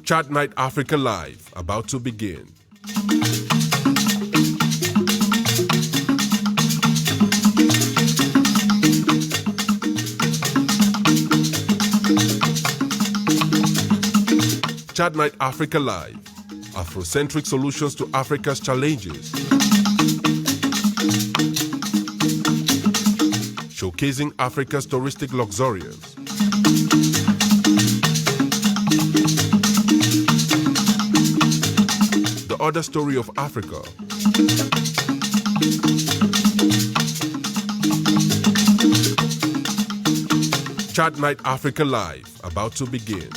Chat Night Africa Live, about to begin. Chat Night Africa Live, Afrocentric solutions to Africa's challenges. Showcasing Africa's touristic luxuriance. The other story of Africa. Chat Night Africa Live, about to begin.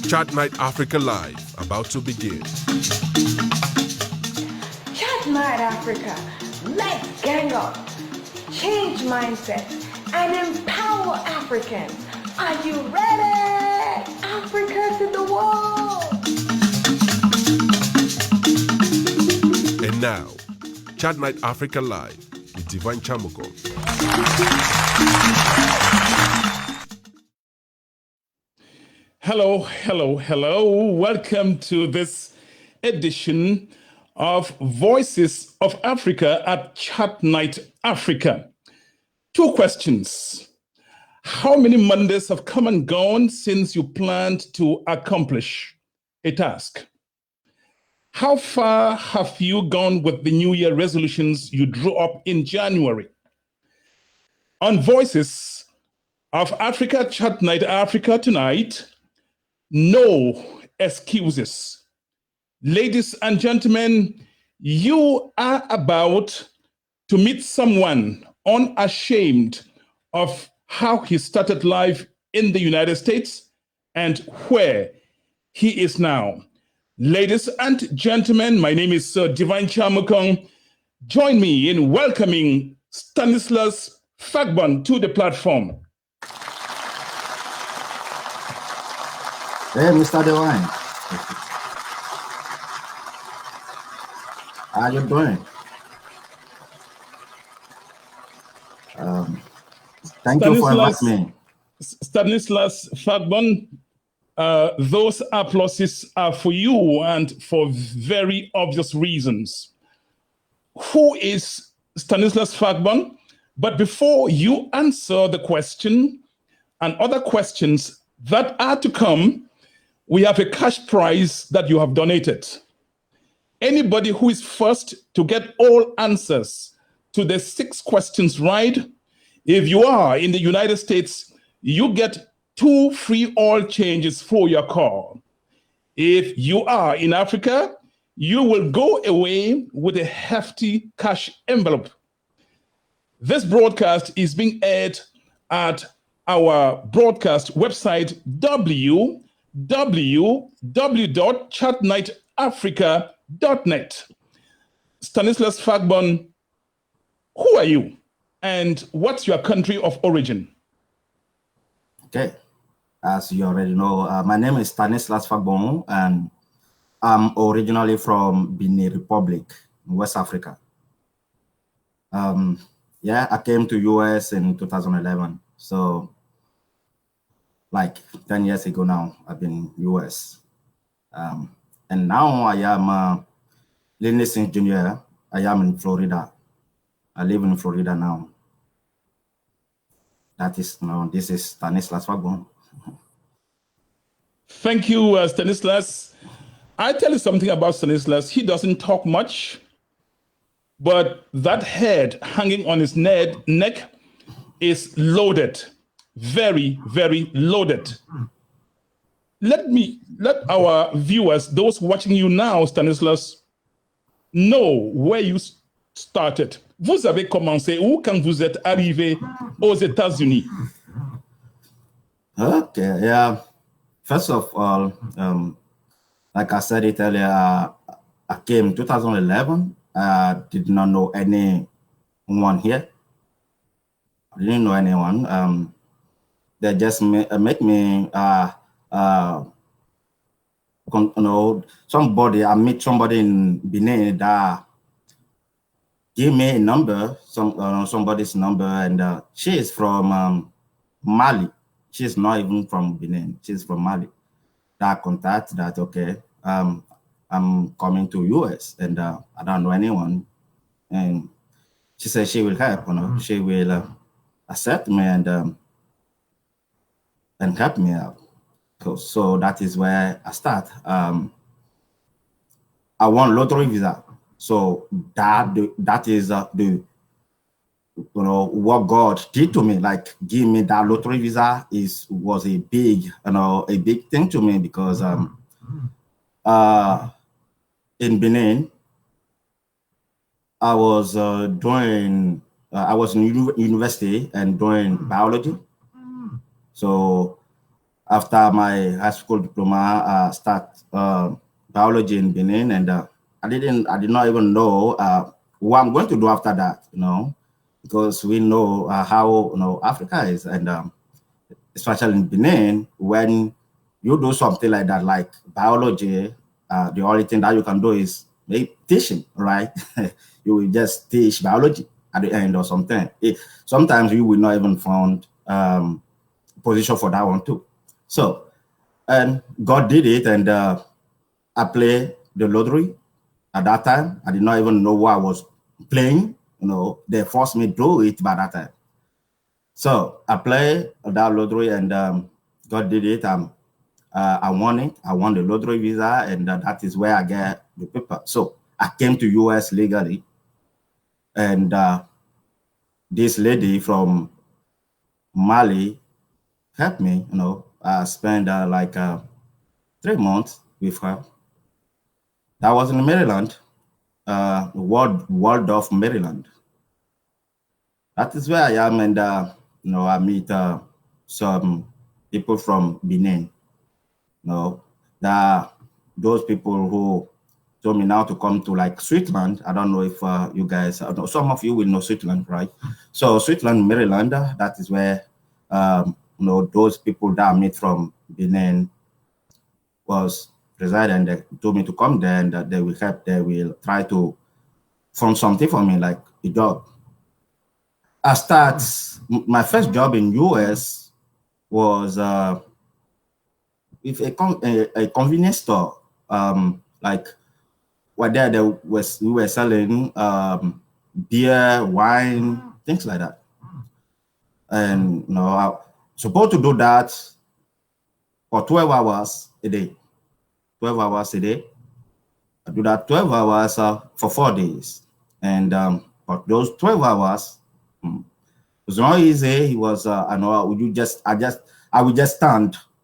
Chat Night Africa Live, about to begin. Chat Night Africa, let's gang up, change mindsets, and empower Africans. Are you ready? Africa to the world! And now, Chat Night Africa Live with Divine Chamuko. Hello. Welcome to this edition of Voices of Africa at Chat Night Africa. 2 questions. How many Mondays have come and gone since you planned to accomplish a task? How far have you gone with the New Year resolutions you drew up in January? On Voices of Africa, Chat Night Africa tonight, no excuses. Ladies and gentlemen, you are about to meet someone unashamed of how he started life in the United States and where he is now. Ladies and gentlemen, my name is Sir Divine Chamukong. Join me in welcoming Stanislas Fagbon to the platform. Hey, Mr. Divine. How you doing? Thank you for inviting me. Stanislas Fagbon, those applauses are for you and for very obvious reasons. Who is Stanislas Fagbon? But before you answer the question and other questions that are to come, we have a cash prize that you have donated. Anybody who is first to get all answers to the 6 questions right, if you are in the United States, you get 2 free oil changes for your car. If you are in Africa, you will go away with a hefty cash envelope. This broadcast is being aired at our broadcast website, www.chatnightafrica.net. Stanislas Fagbon, who are you and what's your country of origin? Okay, as you already know, my name is Stanislas Fagbon and I'm originally from Benin Republic, West Africa. I came to US in 2011. So like 10 years ago now, I've been in US. And now I am a Linux engineer. I am in Florida. I live in Florida now. This is Stanislas Fagbon. Thank you, Stanislas. I tell you something about Stanislas. He doesn't talk much, but that head hanging on his neck is loaded. Very, very loaded. Let our viewers, those watching you now, Stanislas, know where you started. Vous avez commencé où quand vous êtes arrivé aux États-Unis? Okay, yeah. First of all, like I said it earlier, came 2011. Did not know anyone here. I didn't know anyone. They just make me, somebody. I meet somebody in Benin that give me a number, somebody's number, and she is from Mali. She's not even from Benin. She's from Mali. That contact that, okay, I'm coming to US and I don't know anyone. And she said she will help, she will accept me and help me out. So that is where I start. I want lottery visa. So that is what God did to me. Like, give me that lottery visa was a big thing to me, because in Benin, I was doing I was in university and doing biology. So after my high school diploma, I start biology in Benin, and I did not even know what I'm going to do after that, because we know how Africa is, and especially in Benin, when you do something like that, like biology, the only thing that you can do is maybe teaching, right? You will just teach biology at the end or something. Sometimes you will not even find position for that one too. So, and God did it, and I played the lottery. At that time, I did not even know what I was playing. They forced me to do it by that time. So I played that lottery, and God did it. I won it. I won the lottery visa, and that is where I get the paper. So I came to US legally, and this lady from Mali helped me. I spent like 3 months with her. That was in Maryland, Waldorf, Maryland. That is where I am, and I meet some people from Benin. Those people who told me now to come to like Switzerland. I don't know if you guys, some of you will know Switzerland, right? So Switzerland, Maryland, that is where those people that I meet from Benin was reside, and they told me to come there, and they will help. They will try to find something for me, like a job. I start my first job in US was with a convenience store. Like what we were selling beer, wine, things like that. And I was supposed to do that for 12 hours a day. 12 hours a day. I do that 12 hours for 4 days. And but those 12 hours, it was not easy. It was I would just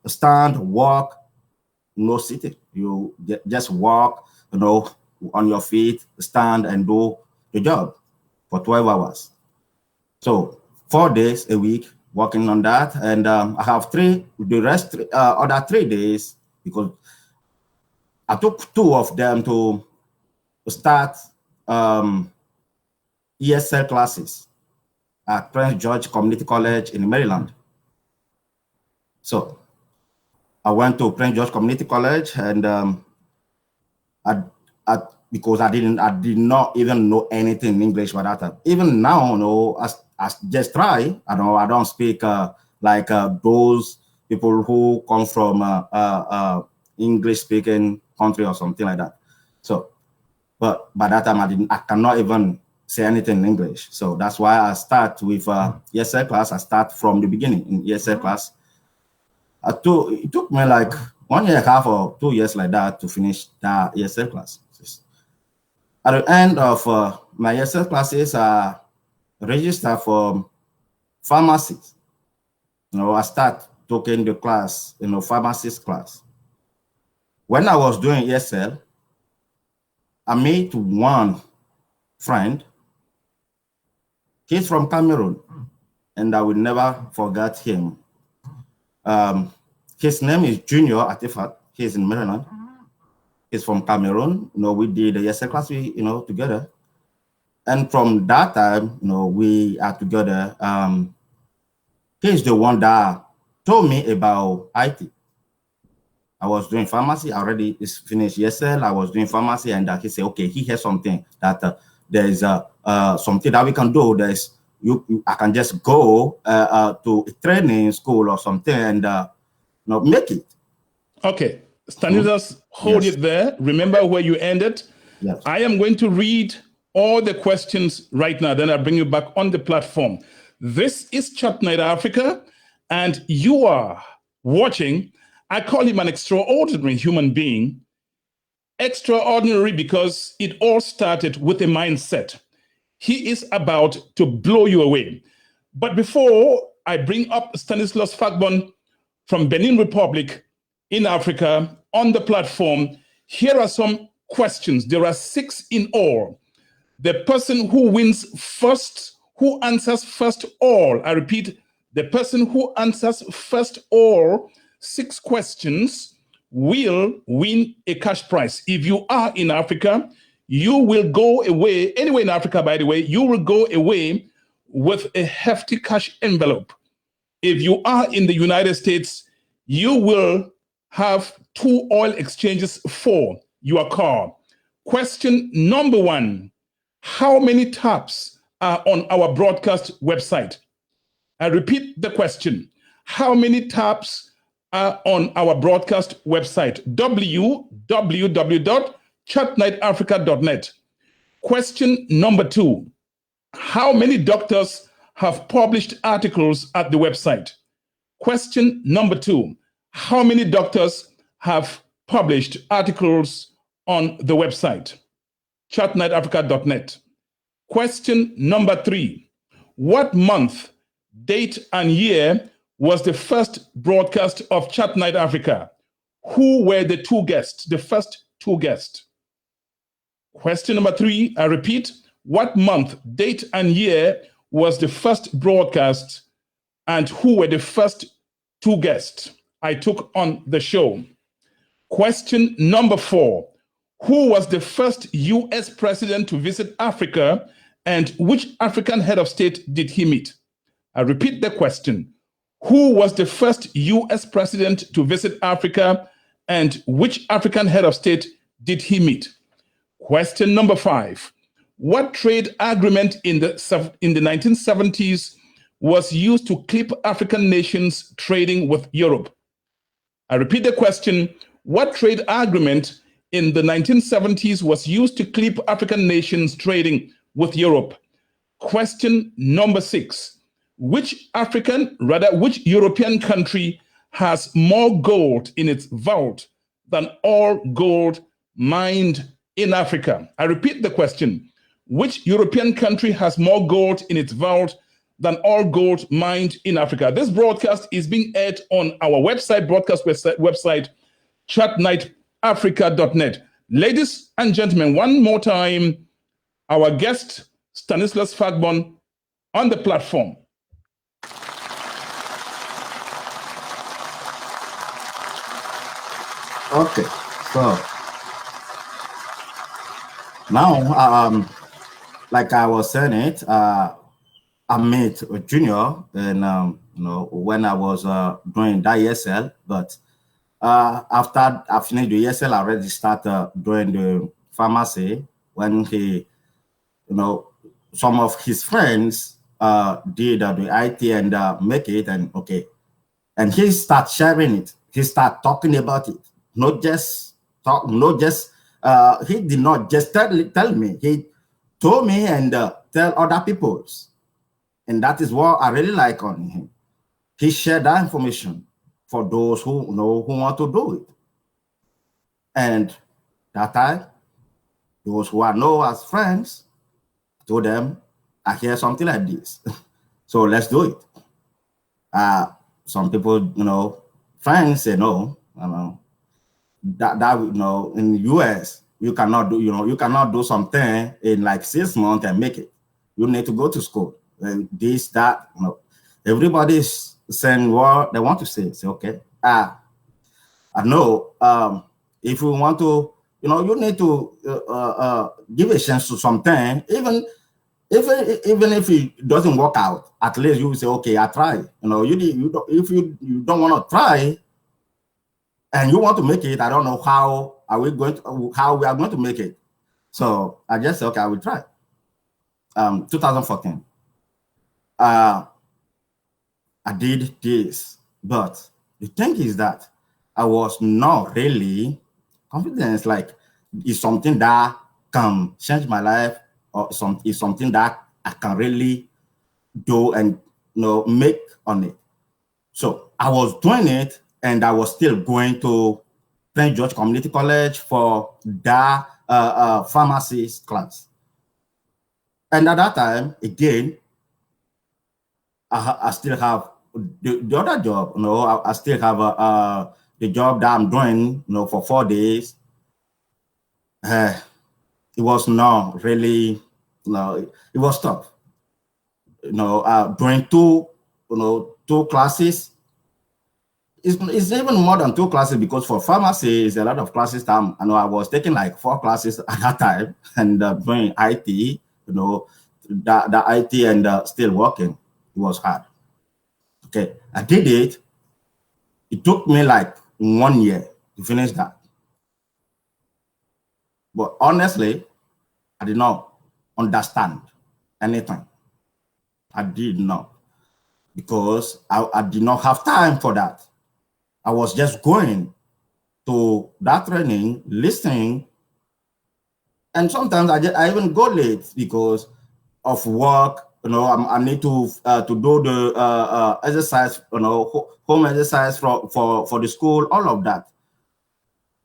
stand, walk, no sitting. You just walk, on your feet, stand and do the job for 12 hours. So 4 days a week working on that, and I have other 3 days, because I took 2 of them to start ESL classes at Prince George Community College in Maryland. So I went to Prince George Community College, and because I did not even know anything in English by that time. Even now, I just try. I don't speak like those people who come from English-speaking country or something like that. So, but by that time I cannot even say anything in English. So that's why I start with ESL class. I start from the beginning in ESL class. It took me like 1.5 years or 2 years like that to finish that ESL class. At the end of my ESL classes, I register for pharmacies. I start taking the class, pharmacist class. When I was doing ESL, I met one friend. He's from Cameroon, and I will never forget him. His name is Junior Atifat. He's in Maryland. is from Cameroon. We did the ESL class, together. And from that time, we are together. He's the one that told me about IT. I was doing pharmacy already. It's finished ESL. I was doing pharmacy, and he said, "Okay, he has something that there is something that we can do. There's I can just go to a training school or something and make it." Okay, Stanislas, hold it there. Remember where you ended. Yes. I am going to read all the questions right now. Then I'll bring you back on the platform. This is Chat Night Africa, and you are watching. I call him an extraordinary human being. Extraordinary because it all started with a mindset. He is about to blow you away. But before I bring up Stanislas Fagbon from Benin Republic in Africa on the platform, here are some questions. There are 6 in all. The person who wins first, who answers first all, I repeat, the person who answers first all 6 questions will win a cash prize. If you are in Africa, you will go away, anywhere in Africa, by the way, you will go away with a hefty cash envelope. If you are in the United States, you will have 2 oil exchanges for your car. Question number 1, how many taps are on our broadcast website? I repeat the question. How many taps are on our broadcast website? www.chatnightafrica.net. Question number 2. How many doctors have published articles at the website? Question number 2. How many doctors have published articles on the website? chatnightafrica.net. Question number 3. What month, date, and year was the first broadcast of Chat Night Africa? Who were the 2 guests, the first 2 guests? Question number 3, I repeat, what month, date, and year was the first broadcast, and who were the first 2 guests I took on the show? Question number 4, who was the first US president to visit Africa, and which African head of state did he meet? I repeat the question. Who was the first US president to visit Africa, and which African head of state did he meet? Question number 5. What trade agreement in the 1970s was used to clip African nations trading with Europe? I repeat the question. What trade agreement in the 1970s was used to clip African nations trading with Europe? Question number 6. Which European country has more gold in its vault than all gold mined in Africa? I repeat the question. Which European country has more gold in its vault than all gold mined in Africa? This broadcast is being aired on our website, broadcast website, chatnightafrica.net. Ladies and gentlemen, one more time, our guest, Stanislas Fagbon, on the platform. Okay, so now, like I was saying it, I met a junior, and when I was doing that ESL, but after I finished the ESL, I already started doing the pharmacy. When he, some of his friends did the IT and make it, and okay, and he started sharing it. He started talking about it. Not just talk, not just he did not just tell me. He told me and tell other people, and that is what I really like on him. He shared that information for those who who want to do it. And that time, those who I know as friends, I told them, I hear something like this, so let's do it. Some people, friends say no. That in the US, you cannot do, you cannot do something in like 6 months and make it. You need to go to school. And this, that, everybody's saying what they want to say. Say, okay, I know if we want to you need to give a chance to something, even if it doesn't work out. At least you will say, okay, I try. If you don't want to try and you want to make it, I don't know how we are going to make it. So I just said, okay, I will try. 2014. I did this, but the thing is that I was not really confident. Like, it's something that can change my life, or it's something that I can really do and make on it. So I was doing it, and I was still going to Prince George Community College for that pharmacy class. And at that time, again, I still have the other job. I still have the job that I'm doing, for 4 days. It was not really, it was tough. Doing two classes. It's even more than 2 classes, because for pharmacy, it's a lot of classes. I was taking like 4 classes at that time, and doing IT, the IT, and still working. It was hard. Okay, I did it. It took me like 1 year to finish that. But honestly, I did not understand anything. I did not, because I did not have time for that. I was just going to that training, listening, and sometimes I even go late because of work. I need to do the exercise, home exercise for the school. All of that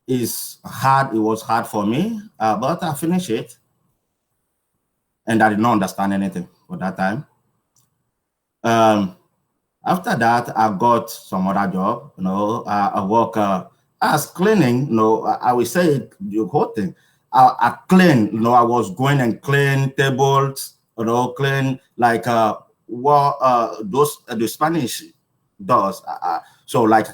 is hard. It was hard for me, but I finished it, and I did not understand anything for that time. After that, I got some other job. I work as cleaning. I will say the whole thing. I clean. I was going and clean tables. Clean like those the Spanish does. So like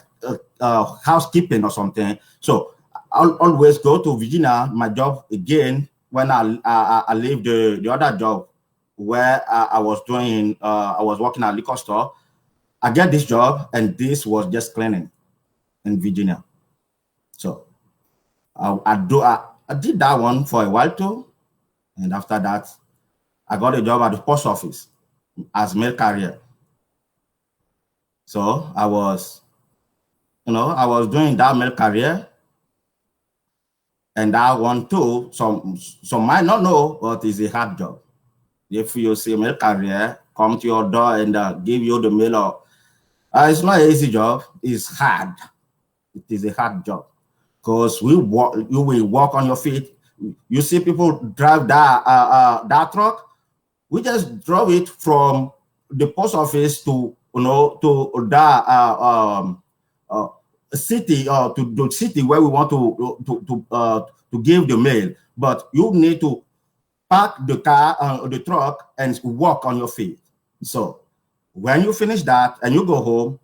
housekeeping or something. So I'll always go to Virginia. My job again when I leave the other job where I was doing. I was working at a liquor store. I get this job, and this was just cleaning in Virginia. So I did that one for a while too, and after that, I got a job at the post office as mail carrier. So I was doing that mail carrier, and that one too. Some might not know, but it's a hard job. If you see a mail carrier come to your door and give you the mail, it's not an easy job. It's hard. It is a hard job, because you will walk on your feet. You see people drive that truck. We just drove it from the post office to that city, or to the city where we want to give the mail. But you need to park the car or the truck and walk on your feet. So when you finish that and you go home,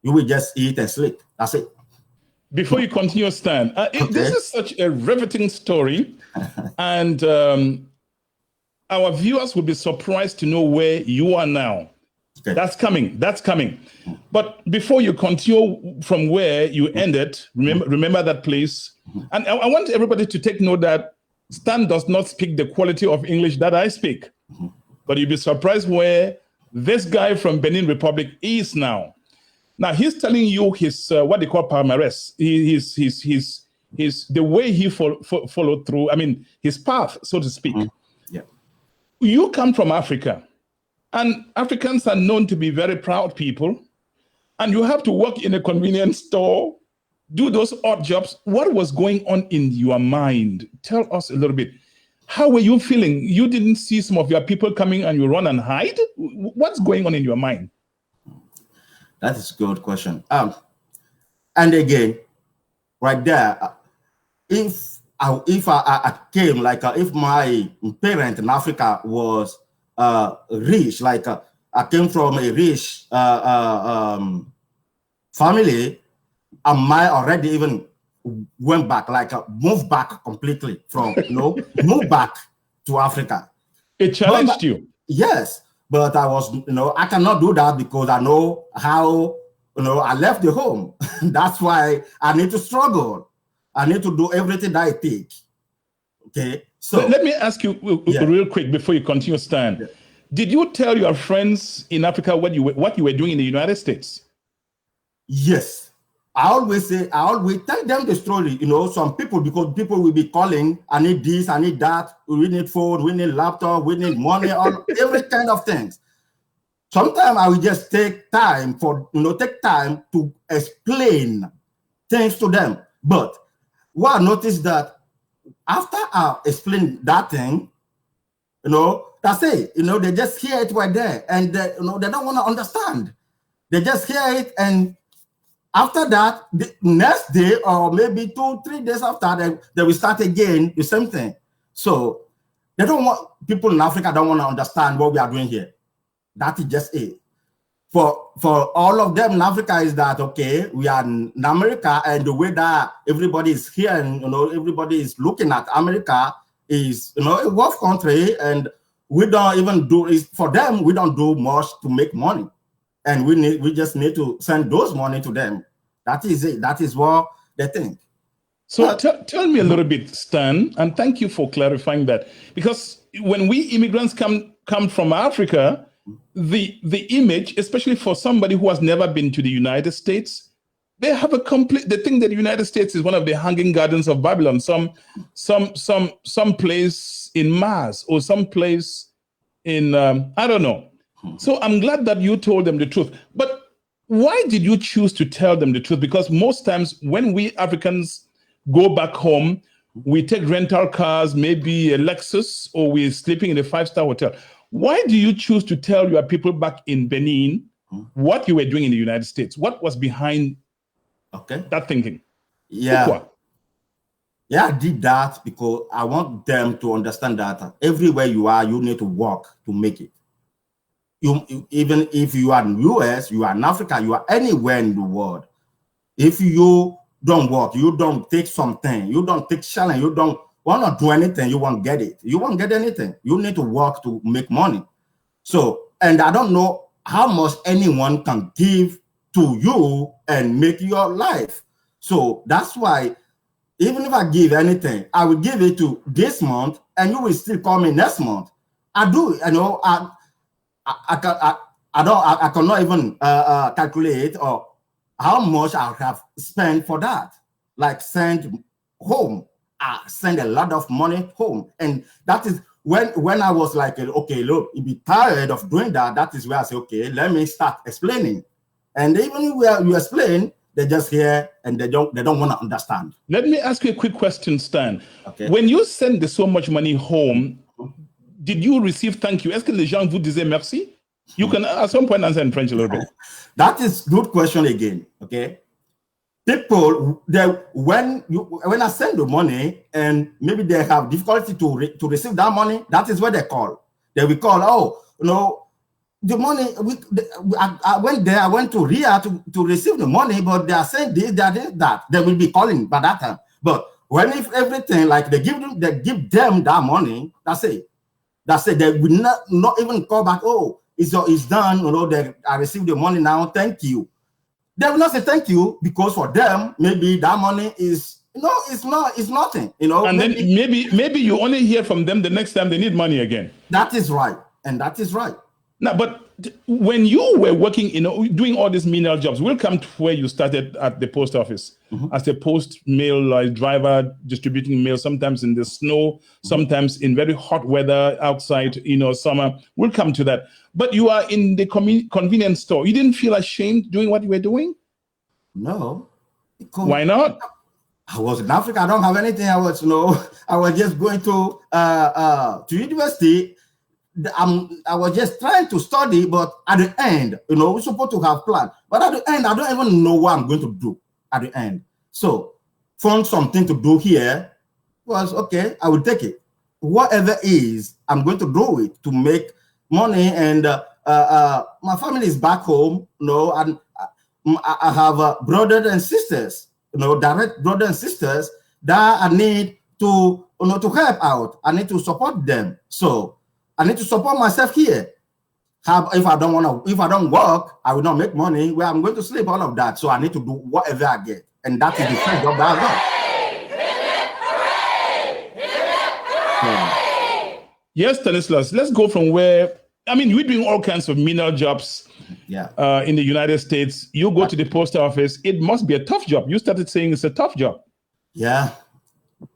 you will just eat and sleep. That's it. Before you continue, Stan, Okay. This is such a riveting story, and our viewers will be surprised to know where you are now. Okay. That's coming. That's coming. But before you continue from where you ended, remember that place. And I want everybody to take note that Stan does not speak the quality of English that I speak. But you'll be surprised where this guy from Benin Republic is now. Now he's telling you his what they call palmarès. His the way he followed through. I mean, his path, so to speak. Yeah. You come from Africa, and Africans are known to be very proud people. And you have to work in a convenience store, do those odd jobs. What was going on in your mind? Tell us a little bit. How were you feeling? You didn't see some of your people coming and you run and hide? What's going on in your mind? That is a good question. And again, right there, if I came, like if my parent in Africa was rich, like I came from a rich family, I might already even went back, like moved back completely from, moved back to Africa. It challenged you. Yes, but I was, I cannot do that because I know how, I left the home. That's why I need to struggle. I need to do everything that I take. Okay, so let me ask you real quick before you continue, Stan. Yeah. Did you tell your friends in Africa what you were doing in the United States? Yes. I always tell them the story, some people, because people will be calling, I need this, I need that, we need phone, we need laptop, we need money, every kind of things. Sometimes I will just take time to explain things to them. But what I noticed that after I explain that thing, that's it, they just hear it right there, and they don't want to understand. They just hear it, and after that, the next day or maybe 2-3 days after, they will start again the same thing. So people in Africa don't want to understand what we are doing here. That is just it. For all of them in Africa is that, okay, we are in America, and the way that everybody is here and everybody is looking at America is a rough country, and we don't even do is for them. We don't do much to make money. And we just need to send those money to them. That is it. That is what they think. So tell me a little bit, Stan, and thank you for clarifying that. Because when we immigrants come from Africa, the image, especially for somebody who has never been to the United States, they have they think that the United States is one of the hanging gardens of Babylon, some place in Mars or some place in I don't know. So I'm glad that you told them the truth. But why did you choose to tell them the truth? Because most times when we Africans go back home, we take rental cars, maybe a Lexus, or we're sleeping in a 5-star hotel. Why do you choose to tell your people back in Benin what you were doing in the United States? What was behind that thinking? Yeah. Yeah, I did that because I want them to understand that everywhere you are, you need to work to make it. Even if you are in the US, you are in Africa, you are anywhere in the world. If you don't work, you don't take something, you don't take challenge, you don't want to do anything, you won't get it. You won't get anything. You need to work to make money. So, and I don't know how much anyone can give to you and make your life. So that's why even if I give anything, I will give it to this month, and you will still call me next month. I do, I cannot even calculate or how much I have spent for that. Like send home, I send a lot of money home, and that is when I was like, okay, look, you be tired of doing that. That is where I say, okay, let me start explaining. And even where you explain, they just hear and they don't want to understand. Let me ask you a quick question, Stan. Okay. When you send so much money home, did you receive thank you? Est-ce que les gens vous disaient merci? You can at some point answer in French a little bit. That is good question again. Okay. People, when I send the money and maybe they have difficulty to receive that money, that is what they call. They will call, the money. I went there. I went to RIA to receive the money, but they are saying this, that. They will be calling by that time. But when if everything like they give them that money, that's it. That's it. They will not even call back. Oh, it's done. I received the money now. Thank you. They will not say thank you because for them maybe that money is it's nothing. And then maybe you only hear from them the next time they need money again. That is right, and that is right. Now, but when you were working, doing all these menial jobs, we'll come to where you started at the post office as a post mail driver, distributing mail, sometimes in the snow, sometimes in very hot weather outside, summer. We'll come to that. But you are in the convenience store. You didn't feel ashamed doing what you were doing? No. Why not? I was in Africa. I don't have anything. I was just going to university. I was just trying to study, but at the end, we're supposed to have plans. But at the end, I don't even know what I'm going to do at the end. So, found something to do here was okay. I will take it. Whatever is, I'm going to do it to make money. And my family is back home, and I have brothers and sisters, direct brothers and sisters that I need to, to help out. I need to support them. So I need to support myself here. If I don't work, I will not make money. Where I'm going to sleep, all of that. So I need to do whatever I get, and that is the kind of job that I got. Yes, Stanislas, let's go from where, I mean, we're doing all kinds of menial jobs in the United States. You go to the post office, it must be a tough job. You started saying it's a tough job. Yeah,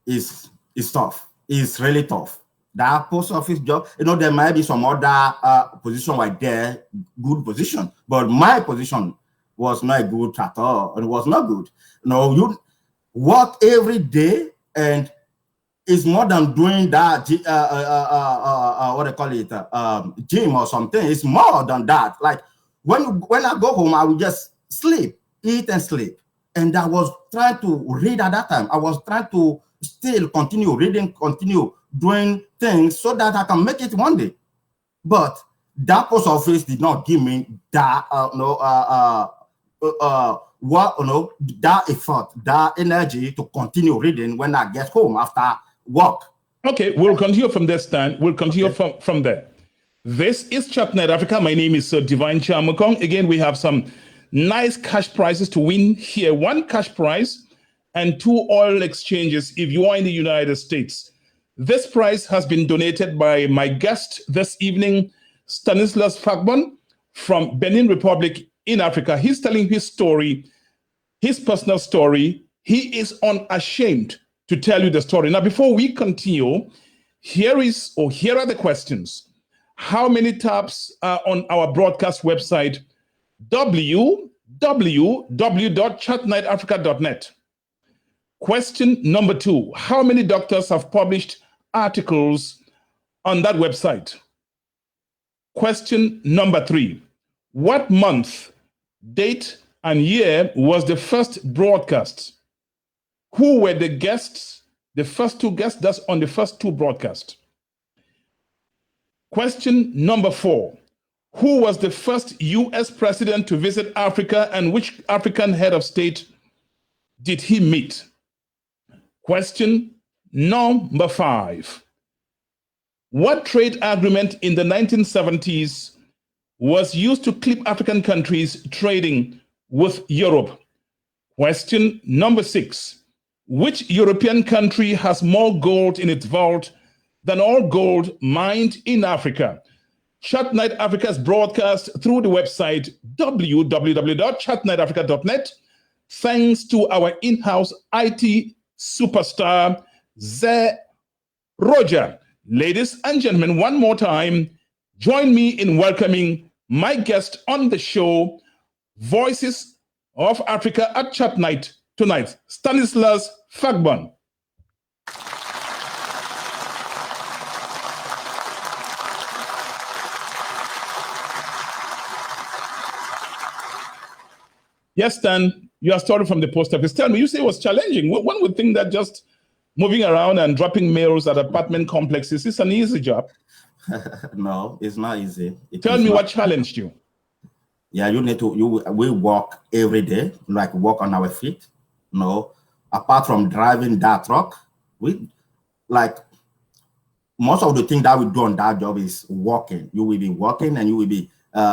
it's tough. It's really tough. That post office job, there might be some other position right there, good position, but my position was not good at all. It was not good. You work every day, and it's more than doing that, what they call it, gym or something. It's more than that. Like when I go home, I will just sleep, eat and sleep. And I was trying to read at that time. I was trying to still continue reading, continue doing things so that I can make it one day. But that post office did not give me that, that effort, that energy to continue reading when I get home after work. Okay, we'll continue from this time. We'll continue from there. This is Chat Night Africa. My name is Sir Divine Chamukong. Again, we have some nice cash prizes to win here. 1 cash prize and 2 oil exchanges if you are in the United States. This prize has been donated by my guest this evening, Stanislas Fagbon from Benin Republic in Africa. He's telling his story, his personal story. He is unashamed to tell you the story. Now, before we continue, here are the questions. How many taps are on our broadcast website, www.chatnightafrica.net? Question number 2, how many doctors have published articles on that website? Question number 3, what month, date, and year was the first broadcast? Who were the guests, the first 2 guests that's on the first 2 broadcasts? Question number 4, who was the first US president to visit Africa, and which African head of state did he meet? Question number 5, what trade agreement in the 1970s was used to clip African countries trading with Europe? Question number 6, which European country has more gold in its vault than all gold mined in Africa? Chat Night Africa is broadcast through the website www.chatnightafrica.net. Thanks to our in-house IT superstar, Ze Roger. Ladies and gentlemen, one more time, join me in welcoming my guest on the show, Voices of Africa at Chat Night tonight, Stanislas Fagbon. Yes, Stan, you are starting from the post office. Tell me, you say it was challenging. One would think that just moving around and dropping mails at apartment complexes is an easy job. No, it's not easy. Tell me what challenged you. Yeah, we walk every day, like walk on our feet. Apart from driving that truck, most of the thing that we do on that job is walking. You will be walking and you will be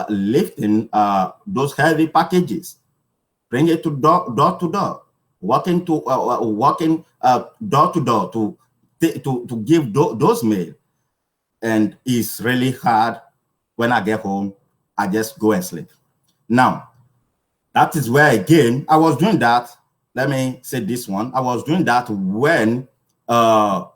lifting those heavy packages, bring it to door to door, walking door to door to give those mail. And it's really hard. When I get home, I just go and sleep. Now, that is where, again, I was doing that. Let me say this one. I was doing that when one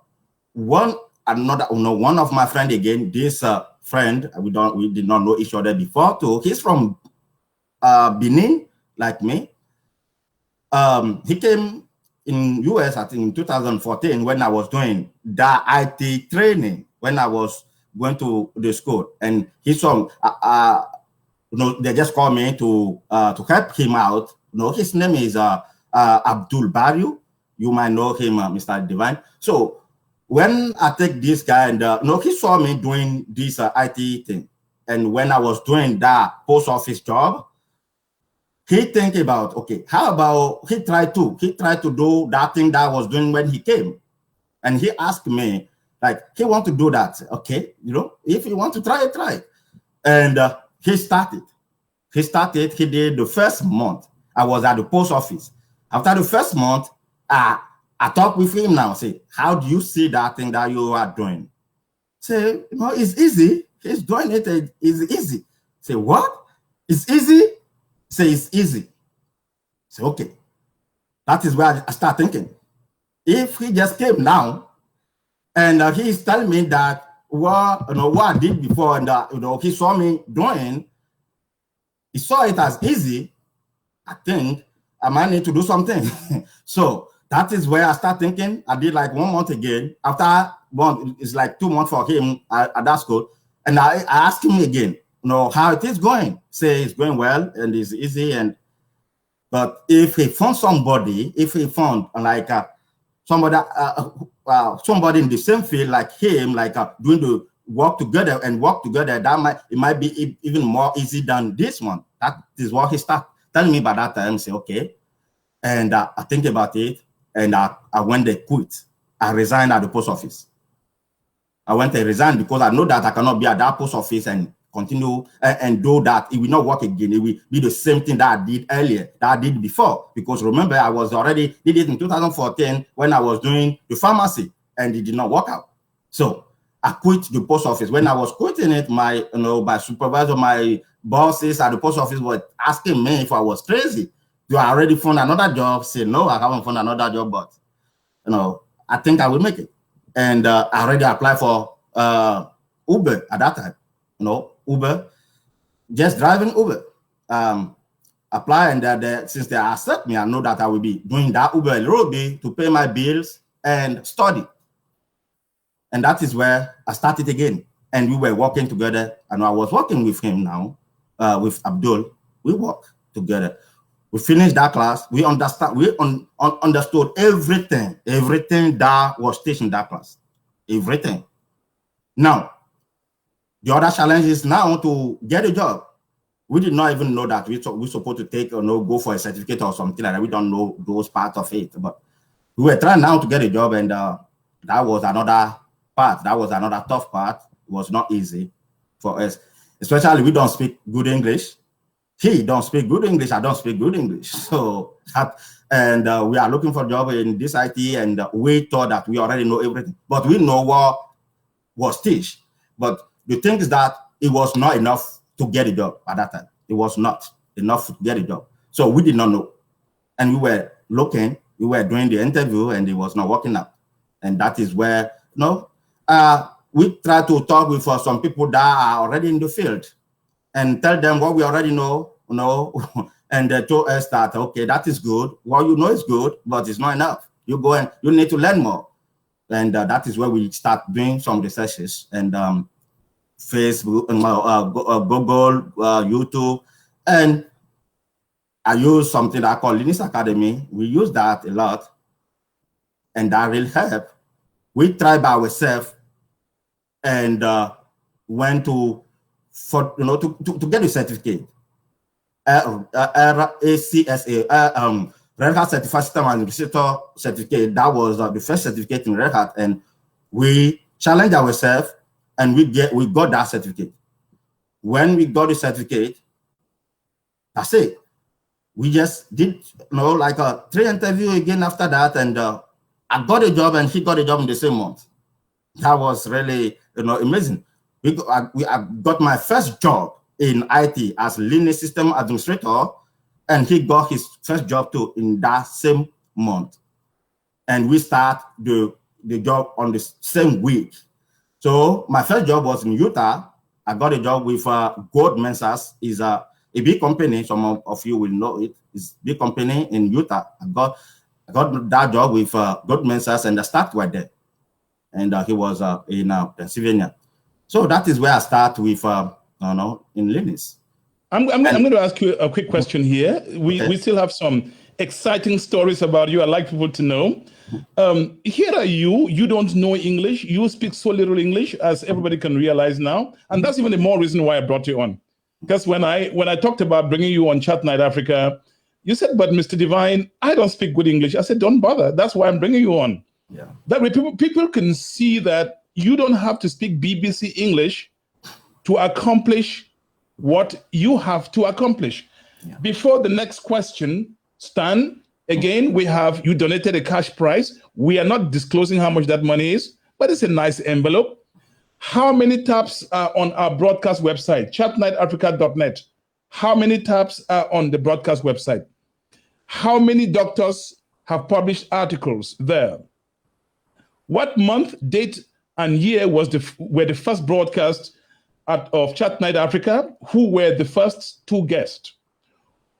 of my friend, again, this friend, we did not know each other before too. He's from Benin, like me. He came in US, I think in 2014, when I was doing the IT training, when I was going to the school, and he's from they just called me to help him out. His name is Abdul Barrio. You might know him, Mr. Divine. So when I take this guy, and he saw me doing this IT thing, and when I was doing that post office job, he think about, okay, how about he tried to do that thing that I was doing when he came. And he asked me, like, he want to do that. Okay, if you want to try it, try it. And he started. He did the first month. I was at the post office. After the first month, I talk with him now, say, how do you see that thing that you are doing? Say, it's easy. He's doing it, it's easy. Say, what? It's easy? Say, it's easy. Say, okay. That is where I start thinking. If he just came now, and he's telling me that what I did before, and he saw me doing, he saw it as easy, I think I might need to do something. So that is where I start thinking. I did like 1 month again. After one, it's like 2 months for him at that school. And I asked him again, how it is going. Say it's going well and it's easy. But if he found somebody, like somebody in the same field like him, like doing the work together, that it might be even more easy than this one. That is what he started telling me by that time. Say, okay. And I think about it, and I went there, quit. I resigned at the post office. I went and resigned because I know that I cannot be at that post office and continue and do that. It will not work again. It will be the same thing that I did earlier, that I did before. Because remember, I was already did it in 2014 when I was doing the pharmacy, and it did not work out. So I quit the post office. When I was quitting it, my supervisor, my bosses at the post office were asking me if I was crazy. You already found another job? Say, no, I haven't found another job, but I think I will make it. And I already applied for Uber at that time. Uber, just driving Uber. Apply, and since they accept me, I know that I will be doing that Uber a little bit to pay my bills and study. And that is where I started again. And we were working together, and I was working with him now, with Abdul. We work together. We finished that class. We understood everything that was teaching that class, everything. Now, the other challenge is now to get a job. We did not even know that we're supposed to take go for a certificate or something like that. We don't know those parts of it, but we were trying now to get a job, and that was another part. That was another tough part. It was not easy for us, especially we don't speak good English. He don't speak good English. I don't speak good English. So we are looking for a job in this IT, and we thought that we already know everything, but we know what was teach. But the thing is that it was not enough to get a job at that time. It was not enough to get a job. So we did not know, and we were looking. We were doing the interview, and it was not working out. And that is where we try to talk with some people that are already in the field, and tell them what we already know, and they told us that, okay, that is good. What you know is good, but it's not enough. You go and you need to learn more. And that is where we start doing some researches, and Facebook, Google, YouTube. And I use something I call Linux Academy. We use that a lot, and that will help. We try by ourselves, and went to get a certificate, RACSA, Red Hat Certified System Administrator certificate. That was the first certificate in Red Hat, and we challenged ourselves, and we got that certificate. When we got the certificate, that's it. We just did like a 3 interview again after that, and I got a job, and he got a job in the same month. That was really amazing. I got my first job in IT as Linux System Administrator, and he got his first job too in that same month. And we start the job on the same week. So my first job was in Utah. I got a job with Goldman Sachs. Is a big company. Some of you will know it. It's a big company in Utah. I got that job with Goldman Sachs, and I started right there. And he was in Pennsylvania. So that is where I start with, in Linux. I'm going to ask you a quick question here. We still have some exciting stories about you. I'd like people to know. Here are you. You don't know English. You speak so little English, as everybody can realize now. And that's even the more reason why I brought you on. Because when I talked about bringing you on Chat Night Africa, you said, but Mr. Divine, I don't speak good English. I said, don't bother. That's why I'm bringing you on. Yeah. That way people can see that you don't have to speak BBC English to accomplish what you have to accomplish. Yeah. Before the next question, Stan, again, you donated a cash prize. We are not disclosing how much that money is, but it's a nice envelope. How many taps are on our broadcast website, chatnightafrica.net? How many taps are on the broadcast website? How many doctors have published articles there? What month, date, and year were the first broadcast of Chat Night Africa? Who were the first 2 guests?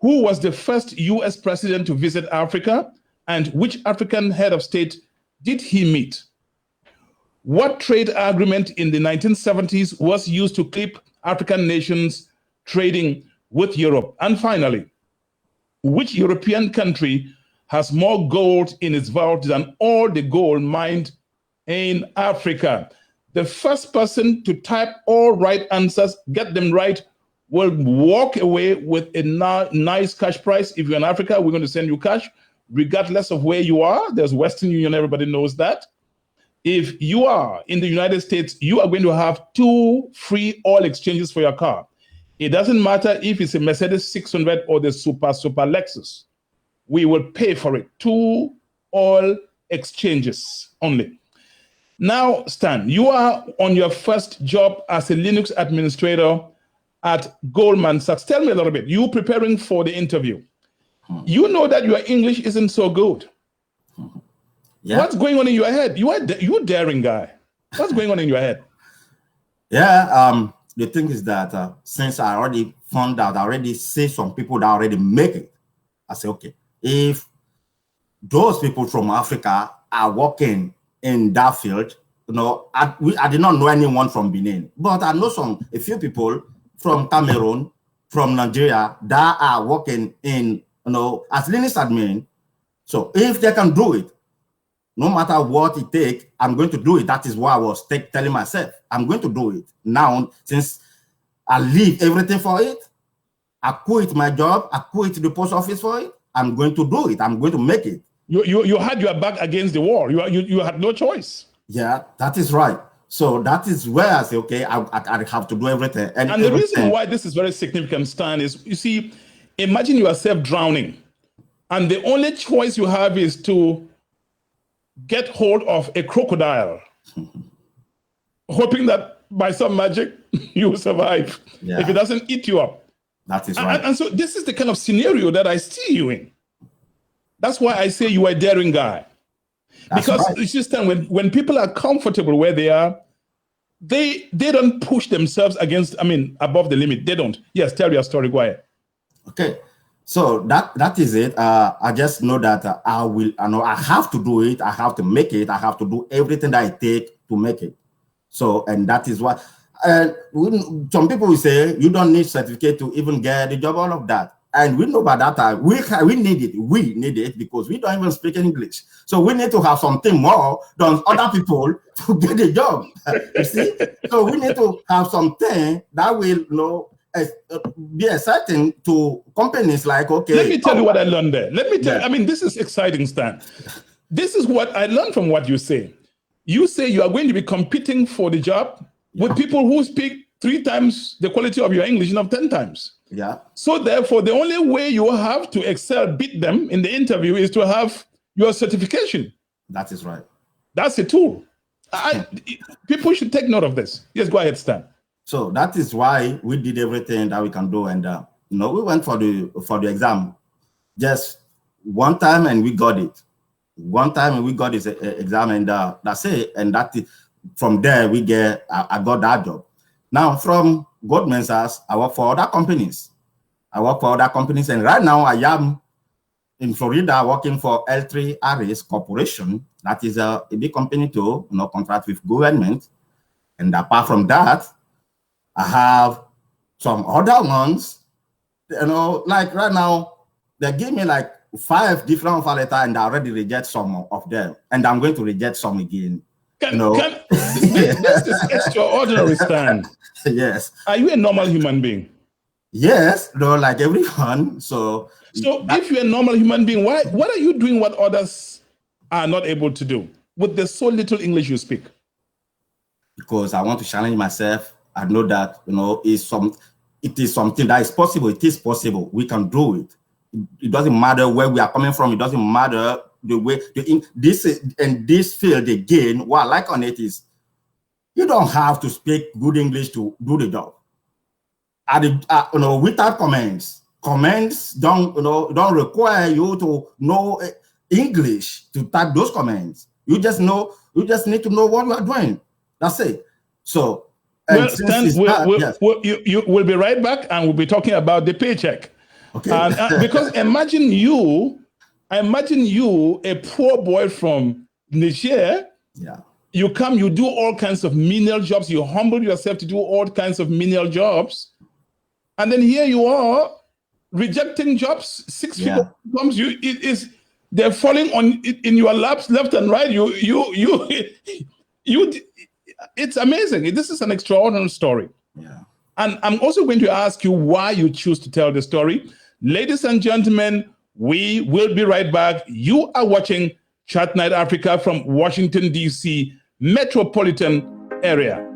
Who was the first US president to visit Africa? And which African head of state did he meet? What trade agreement in the 1970s was used to keep African nations trading with Europe? And finally, which European country has more gold in its vault than all the gold mined in Africa? The first person to type all right answers, get them right, will walk away with a nice cash prize. If you're in Africa, we're going to send you cash, regardless of where you are. There's Western Union, everybody knows that. If you are in the United States, you are going to have 2 free oil exchanges for your car. It doesn't matter if it's a Mercedes 600 or the super Lexus. We will pay for it. 2 oil exchanges only. Now, Stan, you are on your first job as a Linux administrator at Goldman Sachs. Tell me a little bit. You preparing for the interview. You know that your English isn't so good. Yeah. What's going on in your head? You're a daring guy. What's going on in your head? Yeah, the thing is that since I already found out, I already see some people that already make it. I say, okay, if those people from Africa are working in that field, I did not know anyone from Benin, but I know a few people from Cameroon, from Nigeria that are working in, as Linux admin. So if they can do it, no matter what it takes, I'm going to do it. That is what I was telling myself. I'm going to do it. Now, since I leave everything for it, I quit my job, I quit the post office for it, I'm going to do it. I'm going to make it. You had your back against the wall. You had no choice. Yeah, that is right. So that is where I say, okay, I have to do everything. And the reason why this is very significant, Stan, is, you see, imagine yourself drowning, and the only choice you have is to get hold of a crocodile, hoping that by some magic you will survive if it doesn't eat you up. That is right. And so this is the kind of scenario that I see you in. That's why I say you are a daring guy. That's because right. It's just when people are comfortable where they are, they don't push themselves above the limit. They don't. Yes, tell your story. Go ahead. Okay. So that is it. I just know that I have to do it. I have to make it. I have to do everything that I take to make it. So, and that is what, some people will say, you don't need certificate to even get the job, all of that. And we know about that time, we need it. We need it because we don't even speak English. So we need to have something more than other people to get the job. You see? So we need to have something that will, be exciting to companies like, okay. Let me tell you what I learned there. Let me tell you, this is exciting, Stan. This is what I learned from what you say. You say you are going to be competing for the job with people who speak 3 times the quality of your English, not 10 times. Yeah. So therefore, the only way you have to excel, beat them in the interview is to have your certification. That is right. That's a tool. People should take note of this. Yes, go ahead, Stan. So that is why we did everything that we can do, and we went for the exam just one time, and we got it. One time, and we got this exam, and that's it. And from there I got that job. Now from Goldman Sachs, I work for other companies. And right now I am in Florida working for L3RS Corporation. That is a big company too, contract with government. And apart from that, I have some other ones, like right now, they give me like 5 different offer letters, and I already reject some of them. And I'm going to reject some again. This is extraordinary, Stan. Yes. Are you a normal human being? Yes, no, like everyone. So if you're a normal human being, what are you doing what others are not able to do with the so little English you speak? because I want to challenge myself. I know that it is something that is possible. It is possible. We can do it. It doesn't matter where we are coming from. It doesn't matter the way this field again. What I like on it is you don't have to speak good English to do the job. Without comments. Comments don't require you to know English to type those comments. You just need to know what you are doing. That's it. So, well, Stan, yes. you will be right back, and we'll be talking about the paycheck. Okay. Because imagine you, a poor boy from Niger. Yeah. You come, you do all kinds of menial jobs. You humble yourself to do all kinds of menial jobs, and then here you are rejecting jobs. Six-figure incomes. They're falling on in your laps left and right. It's amazing. This is an extraordinary story. Yeah. And I'm also going to ask you why you choose to tell the story. Ladies and gentlemen, we will be right back. You are watching Chat Night Africa from Washington, D.C. metropolitan area.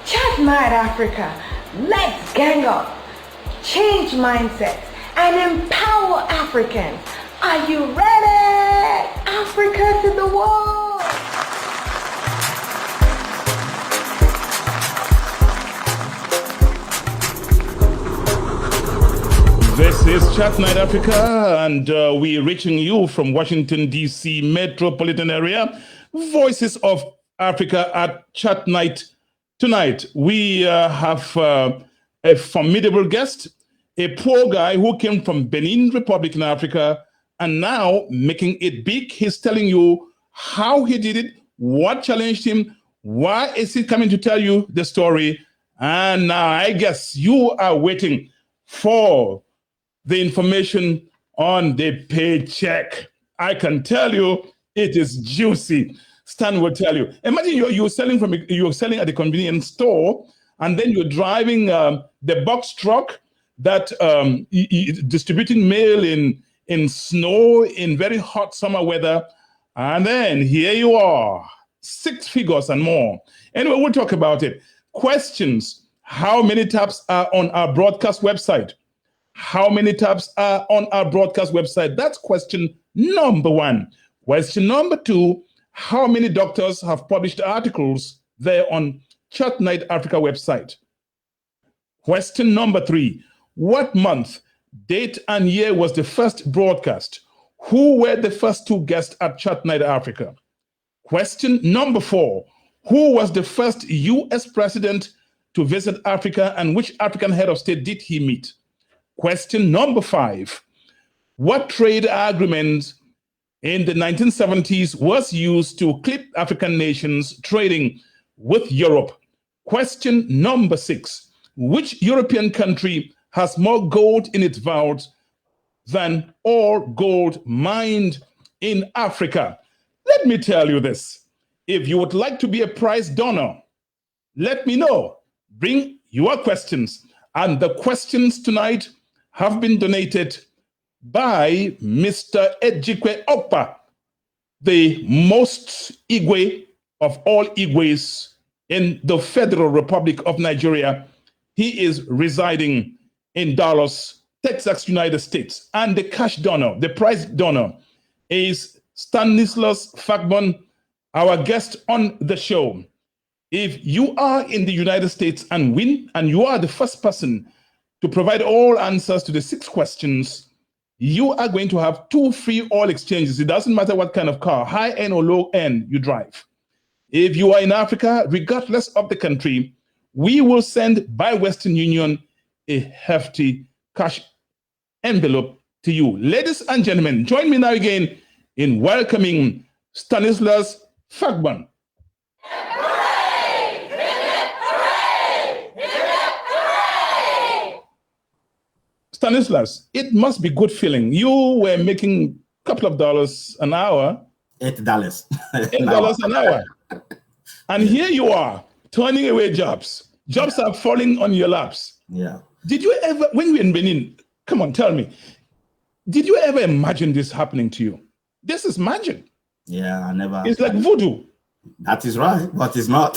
Chat Night Africa, let's gang up, change mindsets, and empower Africans. Are you ready? Africa to the world! This is Chat Night Africa, and we're reaching you from Washington, D.C. metropolitan area. Voices of Africa at Chat Night. Tonight, we have a formidable guest, a poor guy who came from Benin Republic in Africa and now making it big. He's telling you how he did it, what challenged him, why is he coming to tell you the story. And now I guess you are waiting for the information on the paycheck. I can tell you it is juicy. Stan will tell you. Imagine you're selling at the convenience store, and then you're driving the box truck that distributing mail in snow in very hot summer weather, and then here you are, 6 figures and more. Anyway, we'll talk about it. Questions: how many taps are on our broadcast website? How many taps are on our broadcast website? That's question number 1. Question number 2. How many doctors have published articles there on Chat Night Africa website? Question number 3. What month, date, and year was the first broadcast? Who were the first 2 guests at Chat Night Africa? Question number 4. Who was the first U.S. president to visit Africa, and which African head of state did he meet? Question number 5. What trade agreement in the 1970s was used to clip African nations trading with Europe? Question number 6. Which European country has more gold in its vault than all gold mined in Africa? Let me tell you this. If you would like to be a prize donor, let me know. Bring your questions. And the questions tonight have been donated by Mr. Ejikwe Okpa, the most Igwe of all Igwes in the Federal Republic of Nigeria. He is residing in Dallas, Texas, United States. And the cash donor, the prize donor, is Stanislas Fagbon, our guest on the show. If you are in the United States and win, and you are the first person to provide all answers to the 6 questions, you are going to have 2 free oil exchanges. It doesn't matter what kind of car, high end or low end, you drive. If you are in Africa, regardless of the country, we will send by Western Union a hefty cash envelope to you. Ladies and gentlemen, join me now again in welcoming Stanislas Fagbon. Stanislas, it must be good feeling. You were making a couple of dollars an hour. $8. $8 an hour. And here you are, turning away jobs. Jobs are falling on your laps. Yeah. Did you ever, when you were in Benin, come on, tell me, did you ever imagine this happening to you? This is magic. Yeah, I never. It's like voodoo. That is right, but it's not.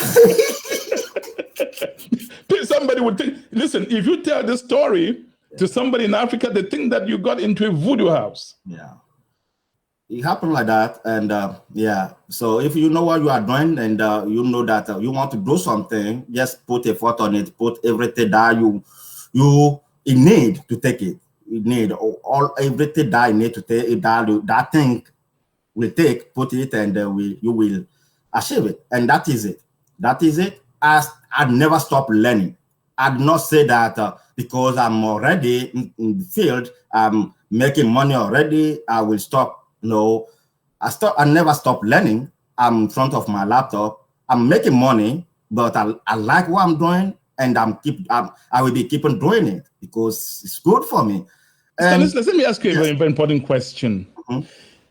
Somebody would think, listen, if you tell this story to somebody in Africa, they think that you got into a voodoo house. Yeah. It happened like that. And yeah, so if you know what you are doing and you know that you want to do something, just put effort on it, put everything that you need to take it. You need everything that you need to take that thing will take, put it, and you will achieve it. And that is it. That is it. I'd never stop learning. I'd not say that because I'm already in the field, I'm making money already, I will stop. No, I never stop learning. I'm in front of my laptop. I'm making money, but I like what I'm doing, and I will be keeping doing it because it's good for me. Stanislas, let me ask you a very important question. Mm-hmm.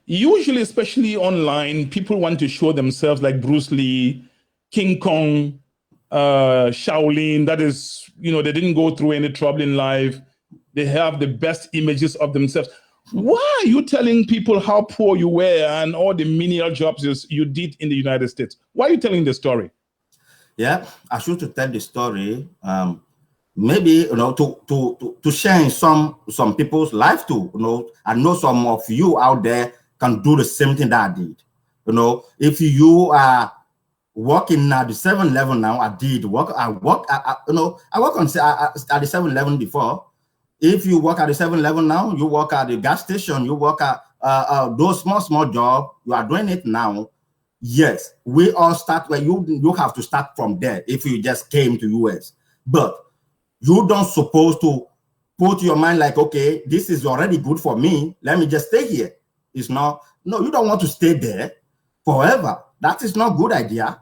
Usually, especially online, people want to show themselves like Bruce Lee, King Kong, Shaolin. That is, they didn't go through any trouble in life. They have the best images of themselves. Why are you telling people how poor you were and all the menial jobs you did in the United States? Why are you telling the story? Yeah, I should tell the story. Maybe to share some people's life too. I know some of you out there can do the same thing that I did. If you are working at the 7-Eleven now, I work at the 7-Eleven before. If you work at the 7-Eleven now, you work at the gas station, you work at those small jobs, you are doing it now. Yes, we all start where you have to start from there if you just came to US. But you don't supposed to put your mind like, okay, this is already good for me. Let me just stay here. It's not, no, you don't want to stay there forever. That is not a good idea.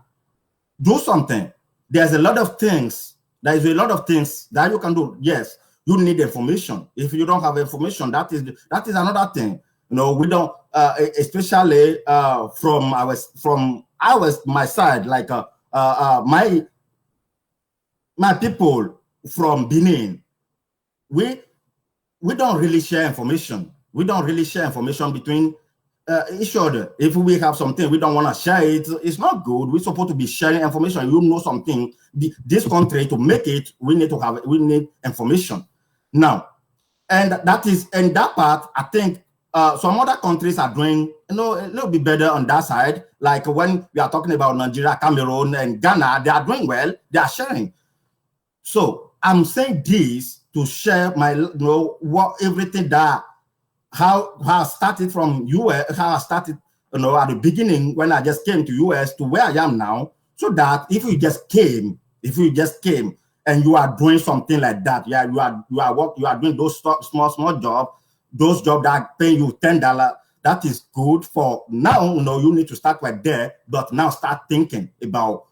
Do something. There's a lot of things. There is a lot of things that you can do. Yes, you need information. If you don't have information, that is another thing. We don't, especially from my side, like my people from Benin, we don't really share information. We don't really share information between each other. If we have something we don't want to share it, it's not good. We're supposed to be sharing information. You know something. This country, to make it, we need information. Now, and that part, I think some other countries are doing a little bit better on that side. Like when we are talking about Nigeria, Cameroon, and Ghana, they are doing well. They are sharing. So I'm saying this to share my everything that how I started from US, how I started at the beginning when I just came to US to where I am now. So that if you just came and you are doing something like that, yeah, you are doing those small jobs, those jobs that pay you $10. That is good for now. You need to start right there, but now start thinking about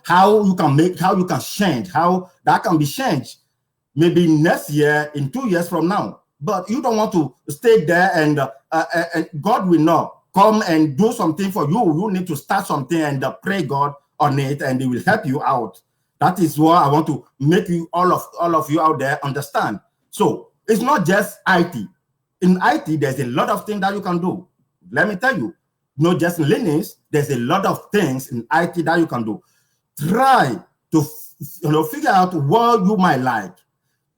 how you can change, how that can be changed. Maybe next year, in 2 years from now. But you don't want to stay there, and God will know. come and do something for you. You need to start something and pray God on it, and it will help you out. That is what I want to make you all of you out there understand. So it's not just IT. In IT, there's a lot of things that you can do. Let me tell you, not just in Linux, there's a lot of things in IT that you can do. Try to figure out what you might like.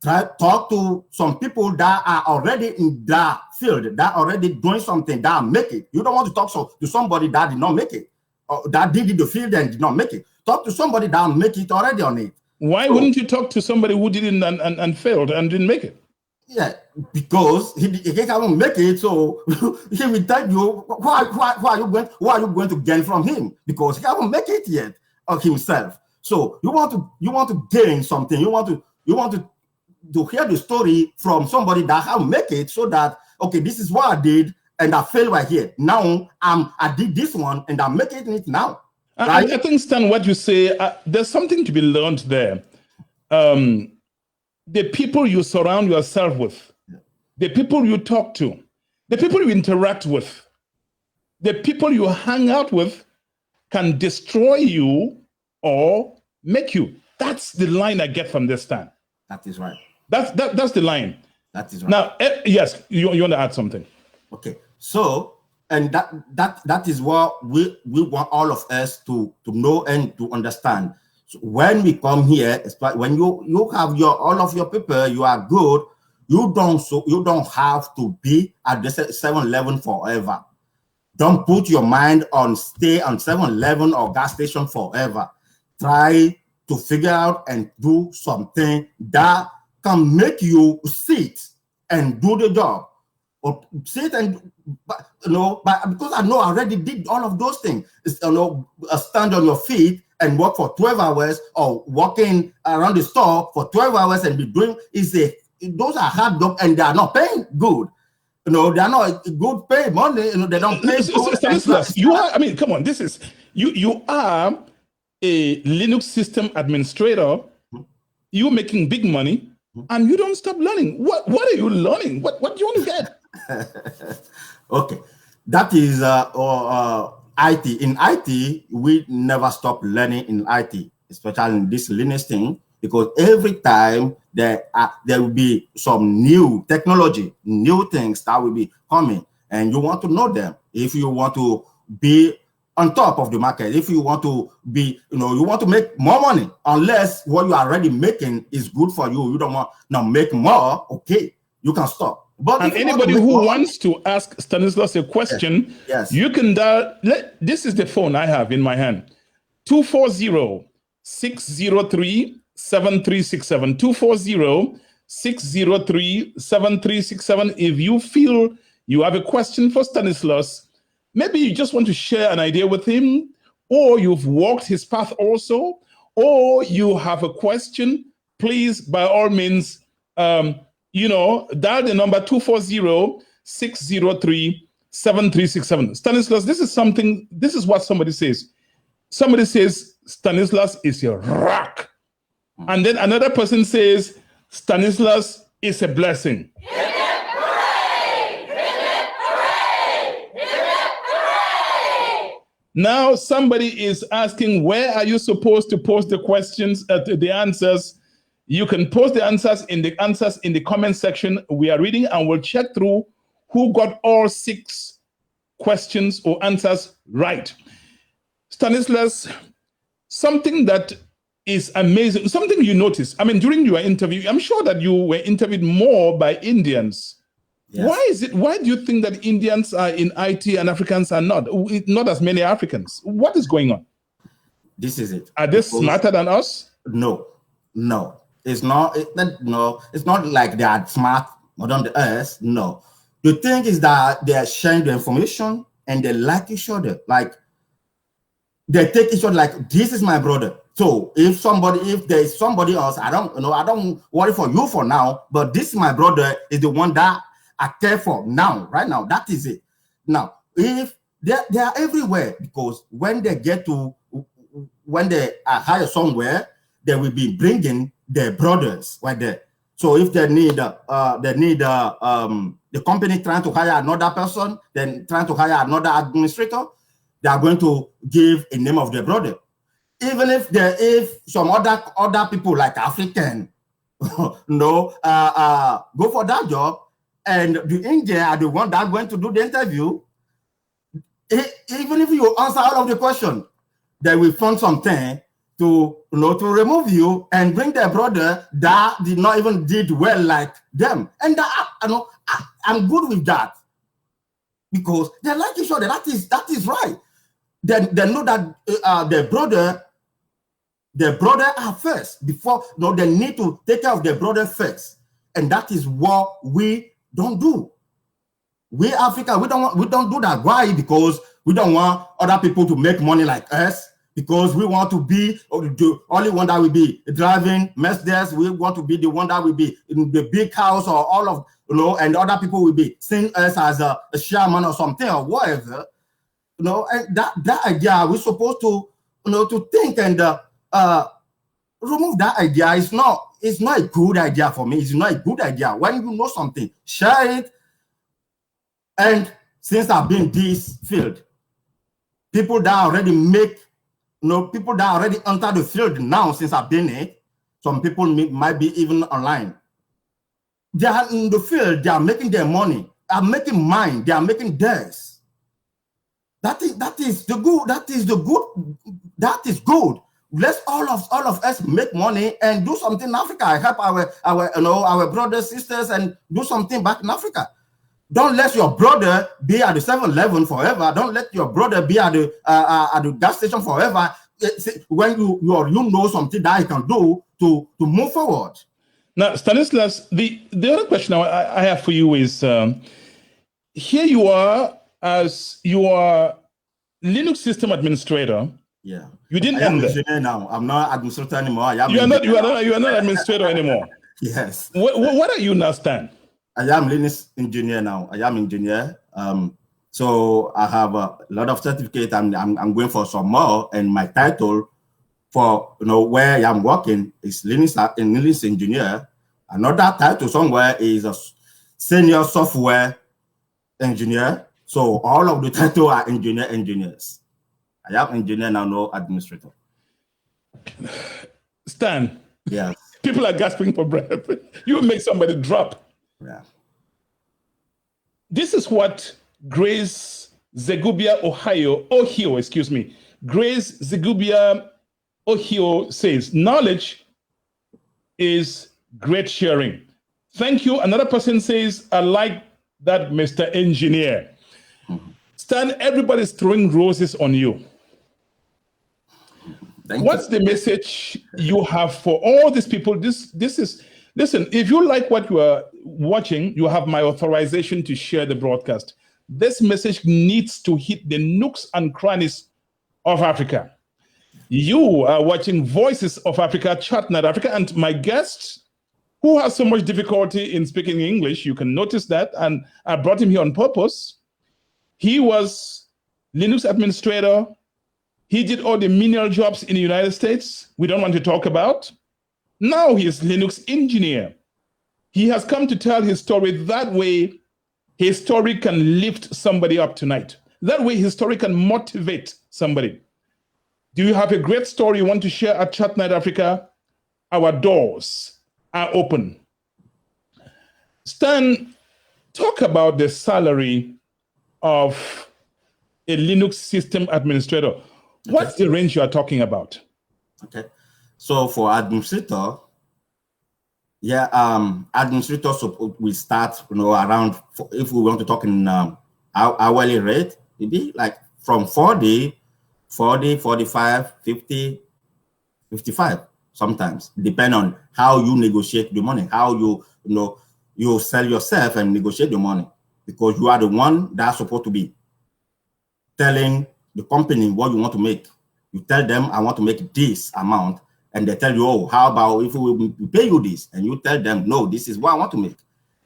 Talk to some people that are already in that field, that are already doing something, that make it. You don't want to talk to somebody that did not make it, or that did the field and did not make it. Talk to somebody that make it already on it. Why wouldn't you talk to somebody who didn't and failed and didn't make it? Yeah, because he can't make it, so he will tell you why are you going to gain from him, because he can't make it yet of himself. So you want to gain something. You want to hear the story from somebody that have make it, so that okay, this is what I did and I failed right here. Now I did this one and I'm making it now. Right? I think, Stan, what you say, there's something to be learned there. The people you surround yourself with, the people you talk to, the people you interact with, the people you hang out with can destroy you or make you. That's the line I get from this, Stan. That is right. That's the line. That is right. Now, yes, you want to add something? Okay. So, and that is what we want all of us to know and to understand. So when we come here, when you have all of your people, you are good. You don't have to be at the 7-Eleven forever. Don't put your mind on stay on 7-Eleven or gas station forever. Try to figure out and do something that can make you sit and do the job, or sit and because I know I already did all of those things. Stand on your feet and work for 12 hours, or walking around the store for 12 hours and be doing those are hard job, and they are not paying good. They are not good pay money. They don't pay good. You are. I mean, come on. This is you are a Linux system administrator. You're making big money, and you don't stop learning. What are you learning? What do you want to get? Okay, that is IT. In IT, we never stop learning in IT, especially in this Linux thing, because every time there will be some new technology, new things that will be coming, and you want to know them. If you want to be on top of the market, if you want to be, you want to make more money, unless what you are already making is good for you, you don't want to make more, okay, you can stop. But and anybody who wants to ask Stanislas a question, yes. You can dial. This is the phone I have in my hand: 240-603-7367. 240-603-7367. If you feel you have a question for Stanislas, maybe you just want to share an idea with him, or you've walked his path also, or you have a question, please, by all means, dial the number 240-603-7367. Stanislas, this is what somebody says. Somebody says Stanislas is a rock. And then another person says Stanislas is a blessing. Now somebody is asking, where are you supposed to post the questions, the answers? You can post the answers in the comment section. We are reading, and we'll check through who got all 6 questions or answers right. Stanislas, something that is amazing, something you noticed. I mean, during your interview, I'm sure that you were interviewed more by Indians. Yes. Why do you think that Indians are in IT and Africans are not as many Africans? What is going on? This is it. Are they smarter than us? No. It's not like they are smart more than us. No. The thing is that they are sharing the information and they like each other. Like, they take each other like, this is my brother. So if there is somebody else, I don't worry for you for now, but this is my brother, is the one that I care for now, right now. That is it. Now, if they are everywhere, because when they are hired somewhere, they will be bringing their brothers right there. So if they need the company trying to hire another person, then trying to hire another administrator, they are going to give a name of their brother. Even if some other people like African, go for that job, and the Indian are the one that going to do the interview, even if you answer all of the questions, they will find something to remove you and bring their brother that did not even did well like them. And I'm good with that, because they like each other. That is right. They know that their brother are first before. They need to take care of their brother first, and that is what we don't do. We Africa, we don't do that. Why? Because we don't want other people to make money like us. Because we want to be the only one that will be driving Mercedes. We want to be the one that will be in the big house, or all of and other people will be seeing us as a chairman or something or whatever. And that idea we're supposed to to think and remove that idea. It's not a good idea for me. It's not a good idea. When you know something, share it. And since I've been in this field, people that already people that already enter the field now, since I've been in it, some people might be even online. They are in the field, they are making their money. I'm making mine, they are making theirs. That is good. Let's all of us make money and do something in Africa. Help our brothers, sisters, and do something back in Africa. Don't let your brother be at the 7-Eleven forever. Don't let your brother be at the gas station forever. When you know something that you can do to move forward. Now, Stanislas, the other question I have for you is, here you are Linux system administrator. Yeah. You didn't end there. Now I'm not administrator anymore. You are not administrator anymore. Yes. What are you now, Stan? I am Linux engineer now. I am engineer. So I have a lot of certificates. I'm going for some more, and my title for where I'm working is Linux engineer. Another title somewhere is a senior software engineer. So all of the titles are engineers. I am engineer now, no administrator. Stan. Yeah. People are gasping for breath. You make somebody drop. Yeah. This is what Grace Zegubia Grace Zegubia Ohio says. Knowledge is great sharing. Thank you. Another person says, I like that, Mr. Engineer. Stan, everybody's throwing roses on you. What's the message you have for all these people? This is, listen, if you like what you are watching, you have my authorization to share the broadcast. This message needs to hit the nooks and crannies of Africa. You are watching Voices of Africa, Chatnight Africa, and my guest, who has so much difficulty in speaking English, you can notice that, and I brought him here on purpose. He was Linux administrator. He did all the menial jobs in the United States we don't want to talk about. Now he is Linux engineer. He has come to tell his story. That way, his story can lift somebody up tonight. That way, his story can motivate somebody. Do you have a great story you want to share at Chatnight Africa? Our doors are open. Stan, talk about the salary of a Linux system administrator. What's the range you are talking about? Okay. So for administrator, administrator we start, around, if we want to talk in hourly rate, maybe like from 40, 45, 50, 55 sometimes, depend on how you negotiate the money, how you sell yourself and negotiate the money, because you are the one that's supposed to be telling the company what you want to make. You tell them, I want to make this amount, and they tell you, oh, how about if we pay you this? And you tell them, no, this is what I want to make.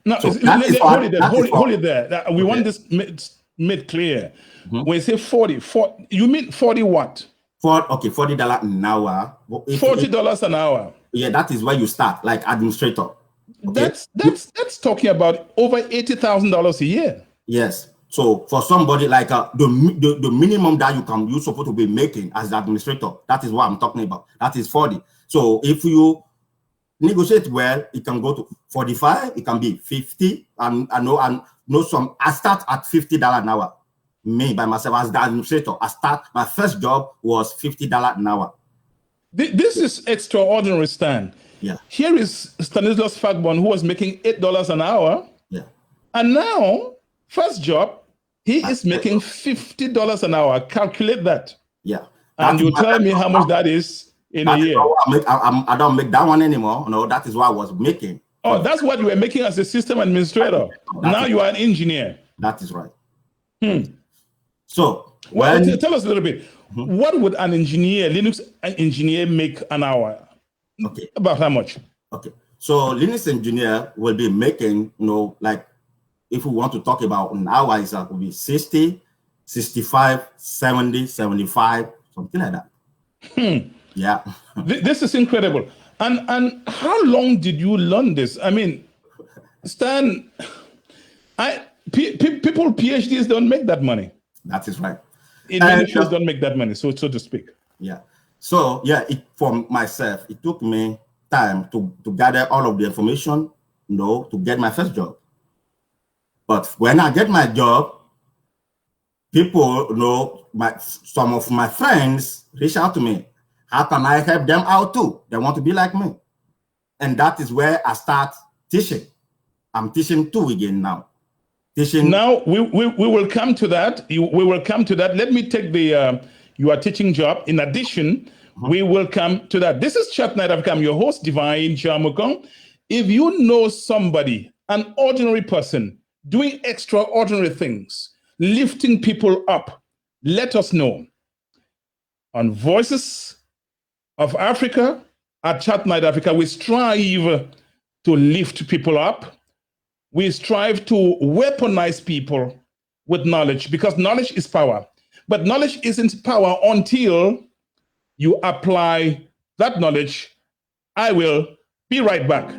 No, so hold it there. We want this made clear. When you say 40, you mean 40 what? $40 an hour. $40 an hour. Yeah, that is where you start, like administrator. Okay. That's talking about over $80,000 a year. Yes. So for somebody like the minimum that you're supposed to be making as the administrator, that is what I'm talking about. That is 40. So if you negotiate well, it can go to 45, it can be 50, and I know some. I start at $50 an hour. Me by myself as the administrator, my first job was $50 an hour. This is extraordinary, Stan. Yeah. Here is Stanislas Fagbon, who was making $8 an hour. Yeah. And now, first job, he is making $50 an hour. Calculate that. Yeah. And you tell me how much that is in a year. I don't make that one anymore. No, that is what I was making. Oh, that's what you were making as a system administrator. Now you are an engineer. That is right. So, tell us a little bit. What would an engineer, Linux engineer, make an hour? Okay. About how much? Okay. So Linux engineer will be making, like if we want to talk about an hour, it will be 60, 65, 70, 75, something like that. Yeah. This is incredible. And how long did you learn this? I mean, Stan, people PhDs don't make that money. That is right. Individuals don't make that money, so to speak. Yeah. So yeah, for myself, it took me time to gather all of the information, to get my first job. But when I get my job, people, some of my friends reach out to me. How can I help them out too? They want to be like me. And that is where I start teaching. I'm teaching too again now. Now we will come to that. We will come to that. Let me take your teaching job. In addition, we will come to that. This is Chat Night Africa. I'm your host, Divine Jamukong. If you know somebody, an ordinary person, doing extraordinary things, lifting people up, let us know. On Voices of Africa at Chat Night Africa, we strive to lift people up. We strive to weaponize people with knowledge, because knowledge is power. But knowledge isn't power until you apply that knowledge. I will be right back.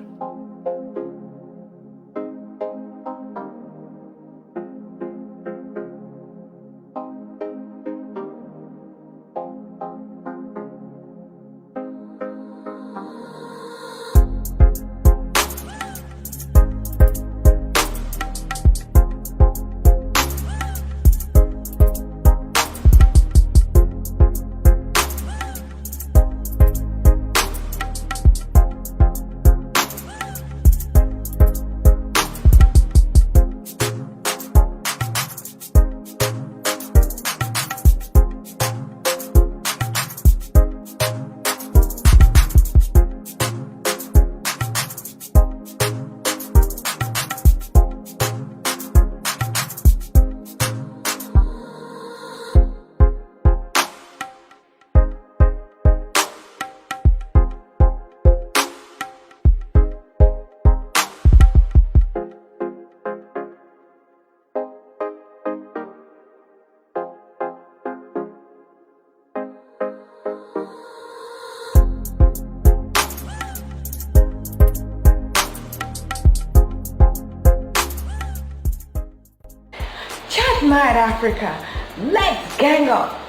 Night Africa, let's gang up,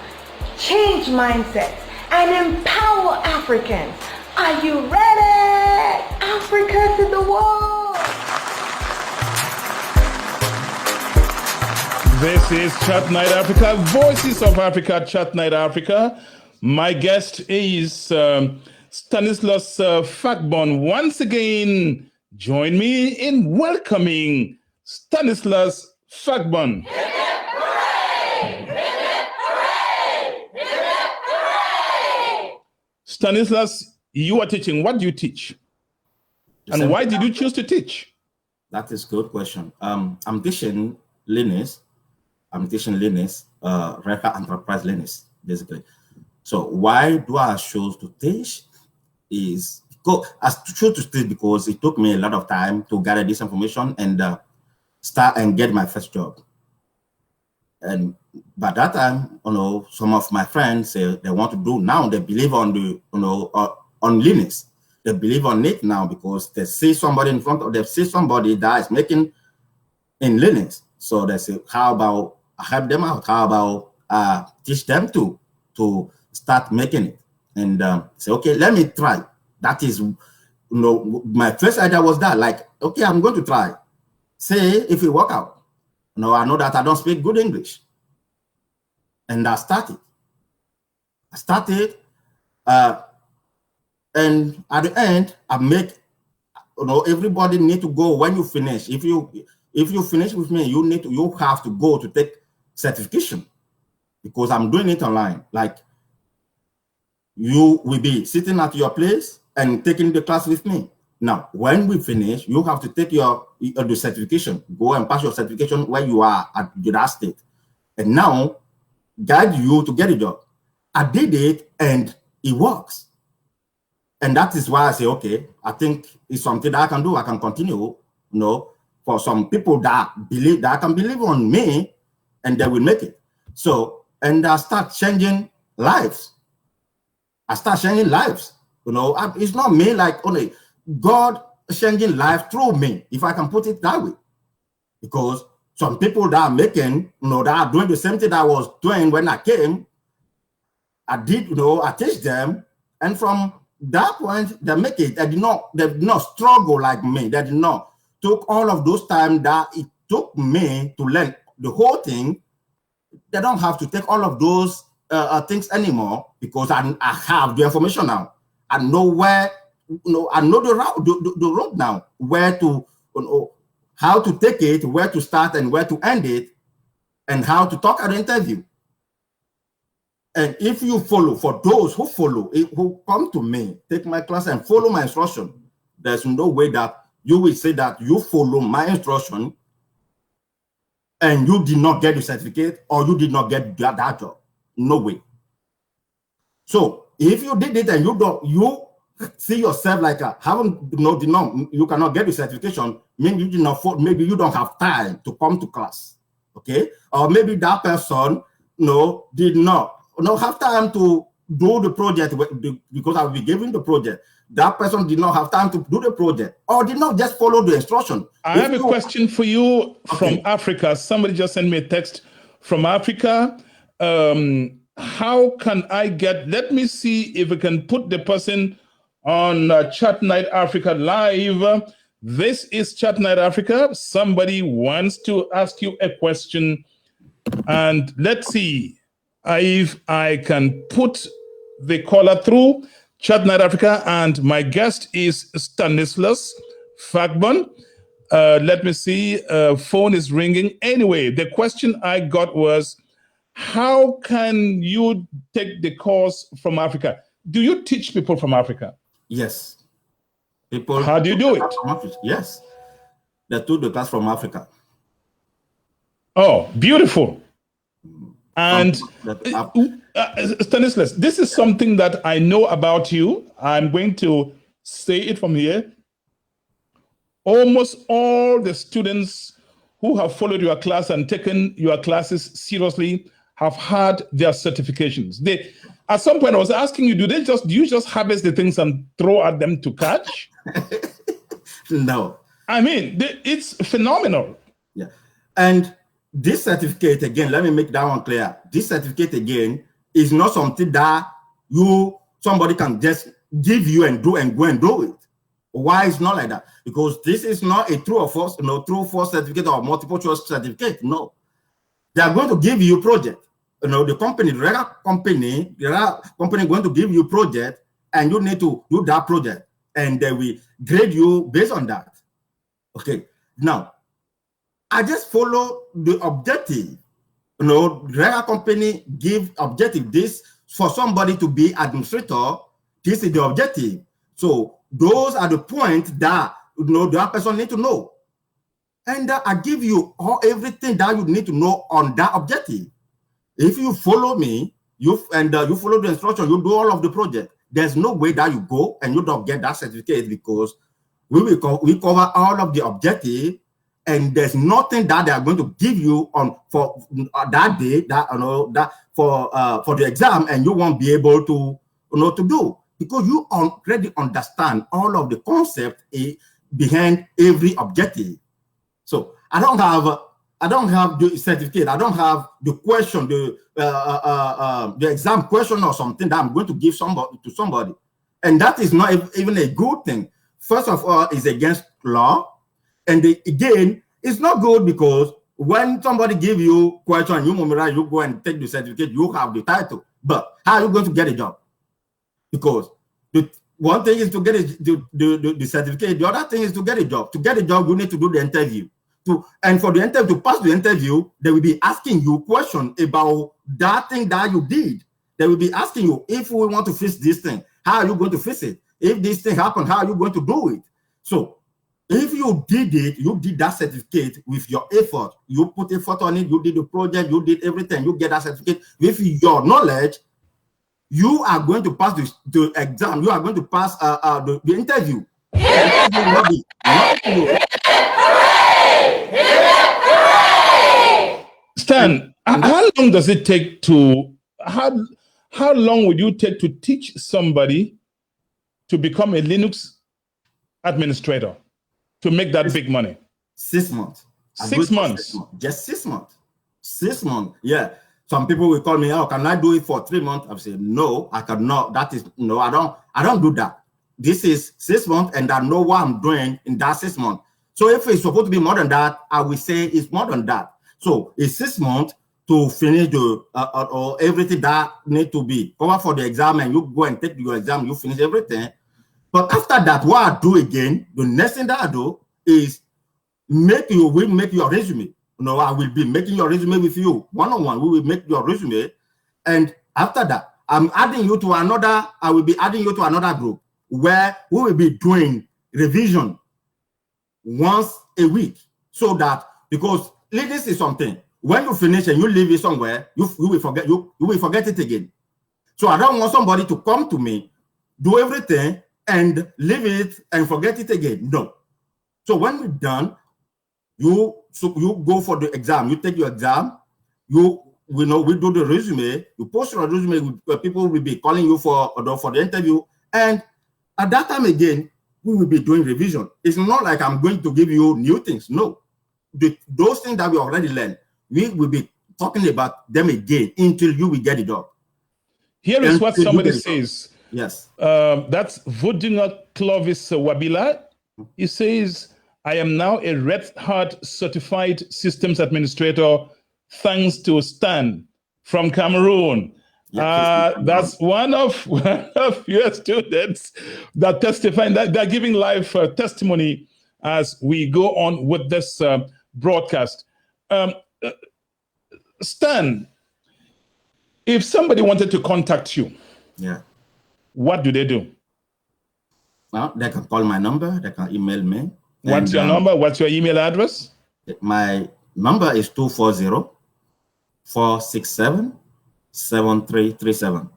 change mindsets, and empower Africans. Are you ready? Africa to the world. This is Chat Night Africa, Voices of Africa, Chat Night Africa. My guest is Stanislas Fagbon. Once again, join me in welcoming Stanislas Fagbon. Stanislas, you are teaching. What do you teach? And why did you choose to teach? That is a good question. I'm teaching Linux. Record Enterprise Linux, basically. So why do I choose to teach? I choose to teach because it took me a lot of time to gather this information and start and get my first job. And by that time, some of my friends say they want to do now. They believe on the, on Linux. They believe on it now because they see somebody in front of them, see somebody that is making in Linux. So they say, how about help them out? How about teach them to start making it? And say, okay, let me try. That is, my first idea was that, like, okay, I'm going to try. Say if it work out. I know that I don't speak good English. And I started. And at the end, I make, everybody need to go when you finish. If you finish with me, you have to go to take certification because I'm doing it online. Like, you will be sitting at your place and taking the class with me. Now, when we finish, you have to take the certification. Go and pass your certification where you are at that state. And now, guide you to get a job. I did it and it works. And that is why I say, okay, I think it's something that I can do. I can continue, for some people that can believe on me and they will make it. So, and I start changing lives. It's not me, like only God changing life through me, if I can put it that way. Because some people that are making, that are doing the same thing that I was doing when I came, I did, I teach them, and from that point they make it. They did not struggle like me. They did not took all of those time that it took me to learn the whole thing. They don't have to take all of those things anymore because I have the information now. I know where, I know the road now, where to, how to take it, where to start and where to end it, and how to talk at the interview. And if you follow, for those who follow, who come to me, take my class and follow my instruction, there's no way that you will say that you follow my instruction and you did not get the certificate or you did not get that job. No way. So if you did it and you see yourself like you cannot get the certification, maybe you did not, maybe you don't have time to come to class, okay? Or maybe that person did not have time to do the project because I will be giving the project. That person did not have time to do the project or did not just follow the instruction. I have a question for you from Africa. Somebody just sent me a text from Africa. How can I let me see if we can put the person on Chat Night Africa Live. This is Chat Night Africa. Somebody wants to ask you a question. And let's see if I can put the caller through. Chat Night Africa, and my guest is Stanislas Fagbon. Let me see, phone is ringing. Anyway, the question I got was, how can you take the course from Africa? Do you teach people from Africa? Yes. How do you do it? Yes. They took the class from Africa. Oh, beautiful. And Stanislas, this is something that I know about you. I'm going to say it from here. Almost all the students who have followed your class and taken your classes seriously have had their certifications. At some point I was asking you, do you just harvest the things and throw at them to catch? No. I mean, it's phenomenal. Yeah. And this certificate, again, let me make that one clear. This certificate, again, is not something that somebody can just give you and go and do it. Why it's not like that? Because this is not a true or false, true or false certificate or multiple choice certificate. No. They are going to give you a project. The company going to give you a project and you need to do that project and they will grade you based on that. Okay. Now, I just follow the objective. Regular company give objective. This for somebody to be administrator. This is the objective. So those are the points that that person need to know, and I give you everything that you need to know on that objective. If you follow me, you follow the instruction, you do all of the project. There's no way that you go and you don't get that certificate because we cover all of the objective. And there's nothing that they are going to give you for that day for the exam, and you won't be able to to do because you already understand all of the concept behind every objective. So I don't have the certificate. I don't have the question, the exam question or something that I'm going to give somebody. And that is not even a good thing. First of all, it's against law. And again, it's not good because when somebody give you question, you memorize, you go and take the certificate, you have the title. But how are you going to get a job? Because the one thing is to get the certificate. The other thing is to get a job. To get a job, you need to do the interview. And for the interview, to pass the interview, they will be asking you questions about that thing that you did. They will be asking you, if we want to fix this thing, how are you going to fix it? If this thing happened, how are you going to do it? So if you did it, you did that certificate with your effort. You put effort on it, you did the project, you did everything, you get that certificate. With your knowledge, you are going to pass the exam. You are going to pass the interview. The interview will be Stan, how long does it take how long would you take to teach somebody to become a Linux administrator, to make that big money? 6 months. 6 months. Just 6 months. 6 months. Yeah. Some people will call me, oh, can I do it for 3 months? I say, no, I cannot. That is, no, I don't do that. This is 6 months and I know what I'm doing in that 6 months. So if it's supposed to be more than that, I will say it's more than that. So it's 6 months to finish the or everything that need to be covered for the exam, and you go and take your exam, you finish everything. But after that, what I do again, the next thing that I do is make your resume. No, I will be making your resume with you one-on-one. We will make your resume, and after that, I will be adding you to another group where we will be doing revision once a week, so that, because this is something, when you finish and you leave it somewhere, you will forget it again. So I don't want somebody to come to me, do everything, and leave it and forget it again. No. So when we're done, you go for the exam. You take your exam. We do the resume. You post your resume. People will be calling you for the interview. And at that time again, we will be doing revision. It's not like I'm going to give you new things. No. Those things that we already learned, we will be talking about them again until you will get a job. Here is what somebody says. Yes. That's Vodunga Clovis Wabila. He says, I am now a Red Hat certified systems administrator thanks to Stan from Cameroon. That's one of your students that testify, that they're giving live testimony as we go on with this broadcast. Stan, if somebody wanted to contact you, what do they do? Well, they can call my number, they can email me. What's your number? What's your email address? My number is 240-467-7337.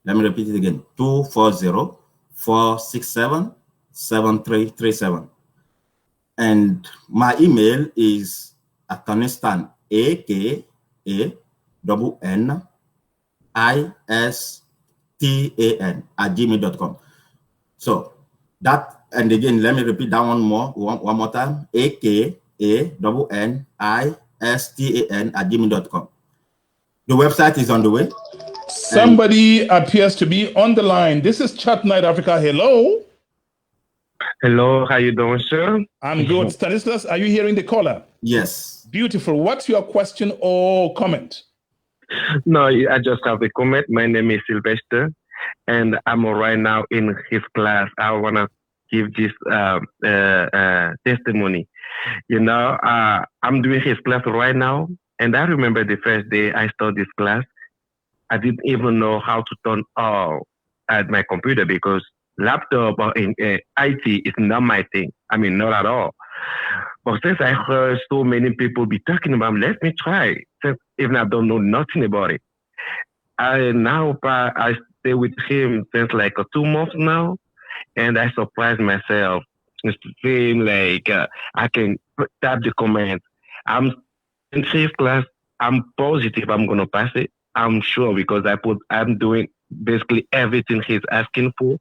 Let me repeat it again. 240-467-7337. And my email is Akanistan, AKANNISTAN @gmail.com. So that, and again, let me repeat that one more time. AKANNISTAN @gmail.com. The website is on the way. Somebody appears to be on the line. This is Chat Night Africa. Hello. Hello, how you doing, sir? I'm good. Stanislas, are you hearing the caller? Yes. Beautiful. What's your question or comment? No, I just have a comment. My name is Sylvester, and I'm right now in his class. I want to give this testimony. You know, I'm doing his class right now, and I remember the first day I started this class, I didn't even know how to turn on at my computer because laptop or in IT is not my thing. I mean, not at all. But since I heard so many people be talking about, let me try, since even I don't know nothing about it. I stay with him since like 2 months now, and I surprised myself. It's feeling like I can tap the comments. I'm in safe class. I'm positive I'm gonna pass it. I'm sure because I'm doing basically everything he's asking for.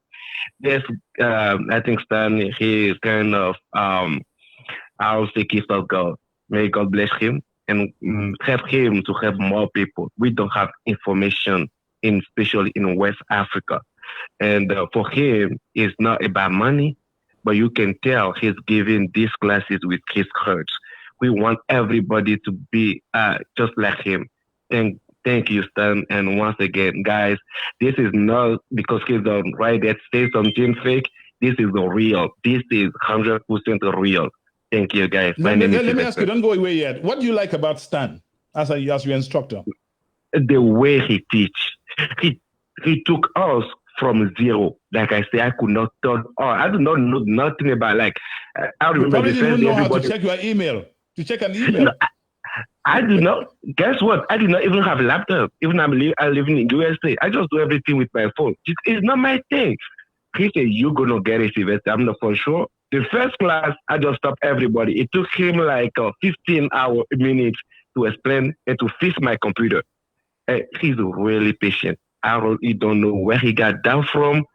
Yes, I think Stan, he is kind of, I'll say, gift of God. May God bless him and help him to help more people. We don't have information, especially in West Africa. And for him, it's not about money, but you can tell he's giving these classes with his heart. We want everybody to be just like him. Thank you, Stan. And once again, guys, this is not because he's on right that say something fake. This is the real. This is 100% real. Thank you, guys. Let me ask you, don't go away yet. What do you like about Stan as your instructor? The way he teach. He took us from zero. Like I say, I could not talk. Oh, I do not know nothing about I remember you probably the didn't first even day know how to everybody. check your email. To check an email. No, I do not. Guess what? I do not even have a laptop. Even I live in USA. I just do everything with my phone. It's not my thing. He said, "You're gonna get it, Sylvester." I'm not for sure. The first class, I just stopped everybody. It took him like 15 minutes to explain and to fix my computer. He's really patient. I really don't know where he got that from.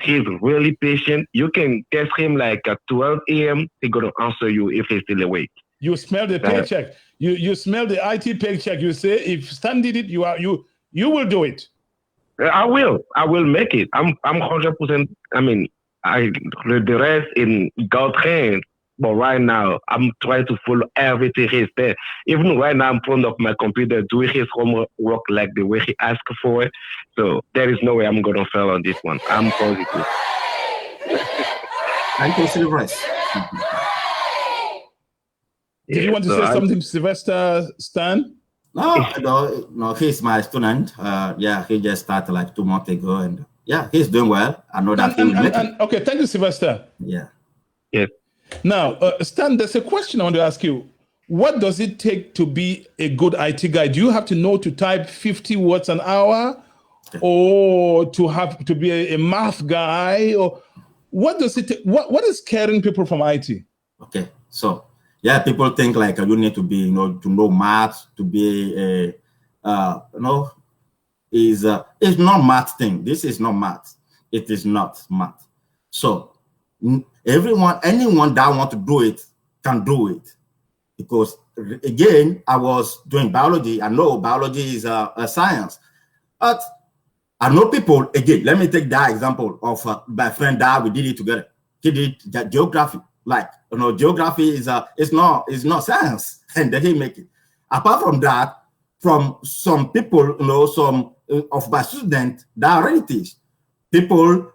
He's really patient. You can text him like at 12 a.m. He's gonna answer you if he's still awake. You smell the paycheck. You smell the IT paycheck. You say, if Stan did it, you will do it. I will make it. I'm 100%. I mean, the rest in God's hands. But right now, I'm trying to follow everything he said. Even right now, I'm in front of my computer doing his homework like the way he asked for it. So there is no way I'm gonna fail on this one. I'm positive. Thank you, Sylvester. Did you want to say something, Sylvester Stan? No, he's my student. Yeah, he just started like 2 months ago, and yeah, he's doing well. I know that he will make it. Okay, thank you, Sylvester. Yeah. Yes. Now, Stan, there's a question I want to ask you. What does it take to be a good IT guy? Do you have to know to type 50 words an hour, or to be a math guy, or what does it take? What is scaring people from IT? Okay, so yeah, people think like you need to be, to know math, to be it's not math thing. This is not math. It is not math. So anyone that want to do it can do it, because again, I was doing biology. I know biology is a science, but I know people. Again, let me take that example of my friend that we did it together. He did geography. Like, geography is not science, and then he make it. Apart from that, from some people, some of my students that already teach. People,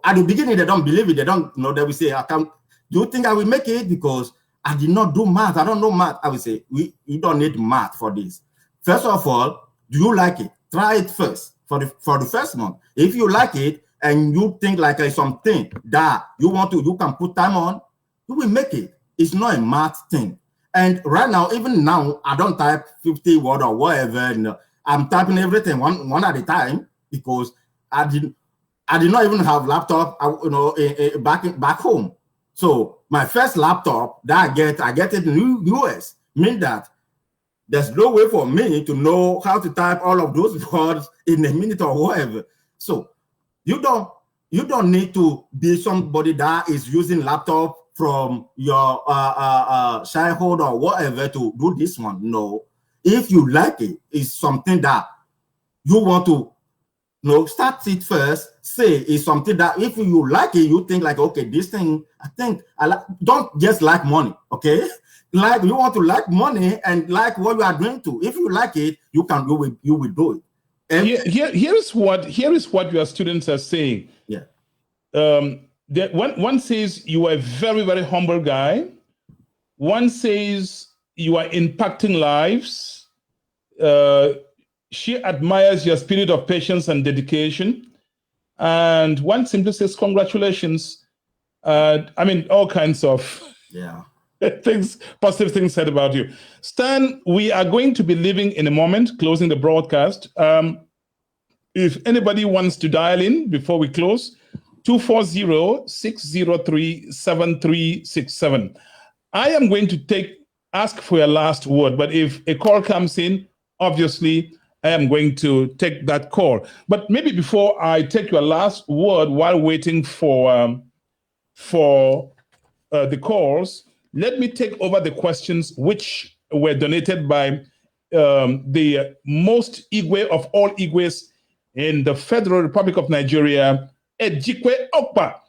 at the beginning, they don't believe it. They don't know. They will say, do you think I will make it? Because I did not do math. I don't know math. I will say, you don't need math for this. First of all, do you like it? Try it first for the first month. If you like it and you think like it's something that you can put time on, you will make it. It's not a math thing. And right now, even now, I don't type 50 words or whatever. And I'm typing everything one at a time, because I did not even have laptop, back home. So my first laptop that I get it in US, mean that there's no way for me to know how to type all of those words in a minute or whatever. So you don't need to be somebody that is using laptop from your childhood or whatever to do this one. No, if you like it, it's something that you want to start it first. Say it's something that if you like it, you think like, okay, this thing, I think I like. Don't just like money, okay? Like, you want to like money and like what you are doing too. If you like it, you will do it. And here is what your students are saying. Yeah. One says you are a very, very humble guy. One says you are impacting lives. She admires your spirit of patience and dedication. And one simply says, congratulations. All kinds of positive things said about you. Stan, we are going to be leaving in a moment, closing the broadcast. If anybody wants to dial in before we close, 240-603-7367. I am going to ask for your last word, but if a call comes in, obviously, I am going to take that call. But maybe before I take your last word while waiting for the calls, let me take over the questions which were donated by the most Igwe of all Igwes in the Federal Republic of Nigeria, Ejikwe Okpa.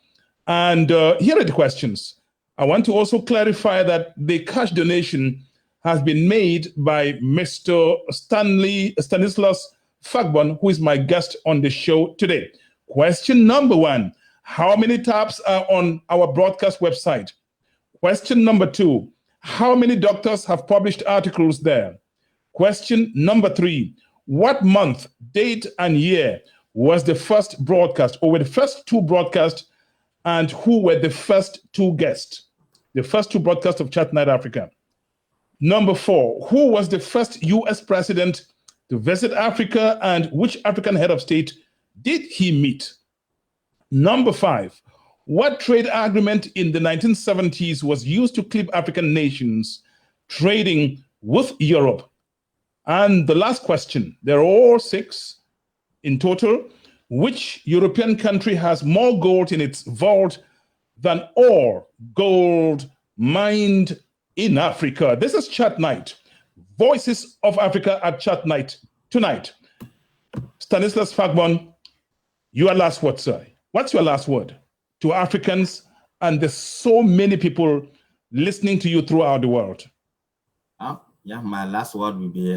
And here are the questions. I want to also clarify that the cash donation has been made by Mr. Stanislas Fagbon, who is my guest on the show today. Question number one, how many tabs are on our broadcast website? Question number two, how many doctors have published articles there? Question number three, what month, date, and year was the first broadcast, or were the first two broadcasts, and who were the first two guests? The first two broadcasts of Chat Night Africa. Number four, who was the first US president to visit Africa, and which African head of state did he meet? Number five, what trade agreement in the 1970s was used to clip African nations trading with Europe? And the last question, there are all six in total. Which European country has more gold in its vault than all gold mined in Africa? This is Chat Night, Voices of Africa at Chat Night tonight. Stanislas Fagbon, your last word, sir. What's your last word to Africans and there's so many people listening to you throughout the world? Yeah, my last word will be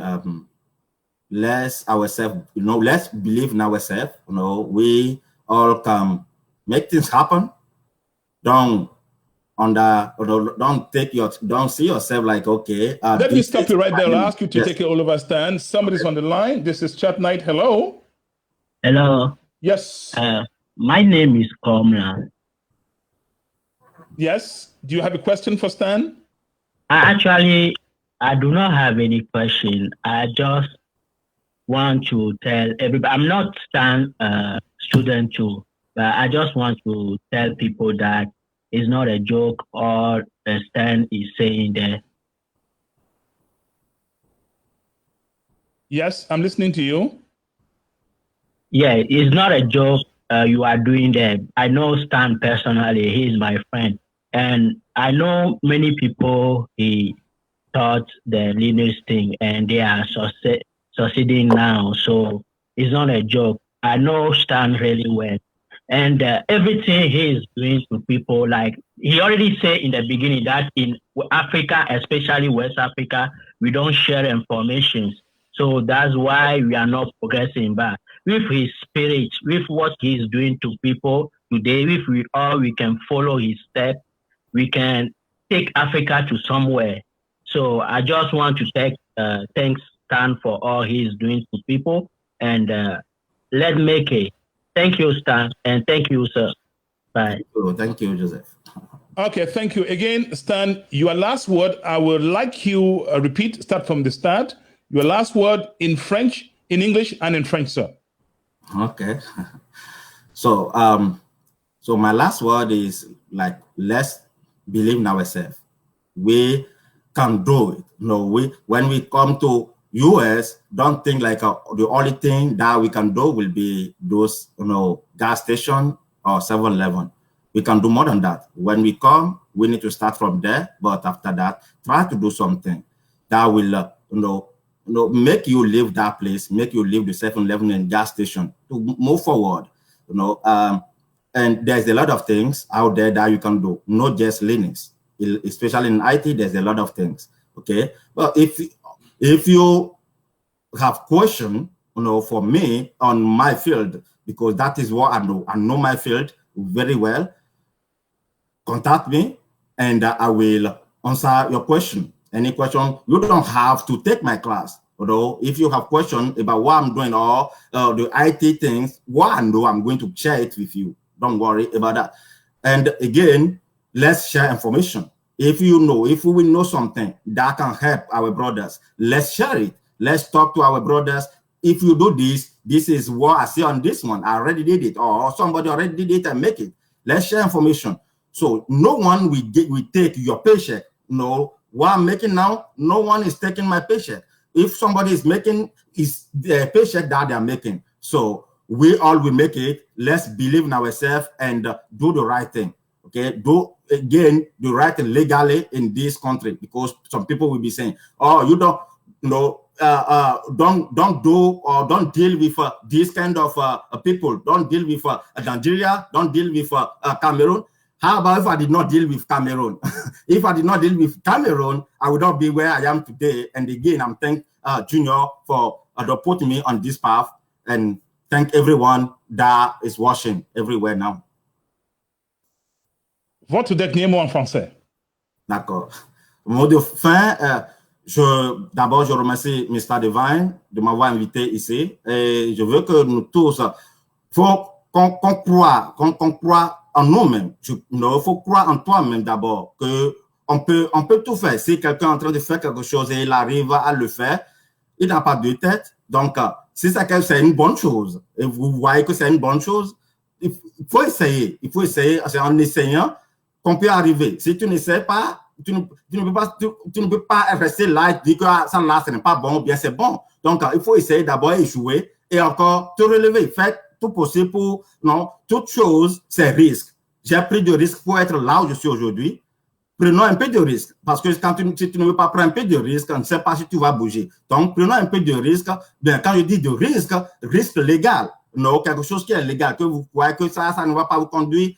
let's believe in ourselves. We all can make things happen. Don't see yourself like, okay. Let me stop you right there. I'll ask you to take it all over stand. Somebody's on the line. This is Chat Night. Hello. Hello. Yes. My name is Komla. Yes. Do you have a question for Stan? I do not have any question. I just want to tell everybody, I'm not Stan student too, but I just want to tell people that it's not a joke or Stan is saying that. Yes, I'm listening to you. Yeah, it's not a joke you are doing that. I know Stan personally, he's my friend. And I know many people, he taught the Linux thing and they are succeeding now. So it's not a joke. I know Stan really well. And everything he is doing to people, like he already said in the beginning that in Africa, especially West Africa, we don't share information. So that's why we are not progressing. But with his spirit, with what he's doing to people today, if we can follow his steps, we can take Africa to somewhere. So I just want to thanks Stan for all he's doing to people, and let's make it. Thank you, Stan, and thank you, sir. Bye. Thank you, Joseph. Okay, thank you. Again, Stan, your last word, I would like you start from the start. Your last word in French, in English, and in French, sir. Okay. So, so my last word is like, let's believe in ourselves. We can do it. When we come to US, don't think like the only thing that we can do will be those, gas station or 7-Eleven. We can do more than that. When we come, we need to start from there. But after that, try to do something that will, make you leave that place, make you leave the 7-Eleven and gas station to move forward. And there's a lot of things out there that you can do, not just Linux. Especially in IT, there's a lot of things. Okay, well, if you have question, for me on my field, because that is what I know my field very well, contact me and I will answer your question. Any question, you don't have to take my class. Although if you have questions about what I'm doing or the IT things, what I know, I'm going to share it with you. Don't worry about that. And again, let's share information. If we know something that can help our brothers, let's share it. Let's talk to our brothers. If you do this, this is what I see on this one. I already did it, or somebody already did it and make it. Let's share information. So no one will take your paycheck. No, what I'm making now, no one is taking my paycheck. If somebody is making the paycheck that they are making, so we all will make it. Let's believe in ourselves and do the right thing. Okay, do again the right thing legally in this country, because some people will be saying, "Oh, you don't, don't do or don't deal with this kind of people. Don't deal with Nigeria. Don't deal with Cameroon." How about if I did not deal with Cameroon? If I did not deal with Cameroon, I would not be where I am today. And again, I'm thank Junior for putting me on this path, and thank everyone that is watching everywhere now. Votre dernier mot en français. D'accord. Mot de fin, d'abord, je remercie Mr. Divine de m'avoir invité ici. Et je veux que nous tous, faut qu'on croit en nous-mêmes. Il faut croire en toi-même d'abord, que on peut tout faire. Si quelqu'un est en train de faire quelque chose et il arrive à le faire, il n'a pas deux têtes. Donc, si c'est une bonne chose, et vous voyez que c'est une bonne chose, il faut essayer. Il faut essayer. C'est en essayant qu'on peut arriver. Si tu n'essaies pas, tu ne peux pas rester là et dire que ça là, ce n'est pas bon, ou bien c'est bon. Donc, il faut essayer d'abord échouer et encore te relever. Faites tout possible pour, non, toute chose, c'est risque. J'ai pris de risques pour être là où je suis aujourd'hui. Prenons un peu de risque, parce que si tu ne veux pas prendre un peu de risque, on ne sait pas si tu vas bouger. Donc, prenons un peu de risque. Bien, quand je dis de risque, risque légal. Non, quelque chose qui est légal, que vous voyez que ça ne va pas vous conduire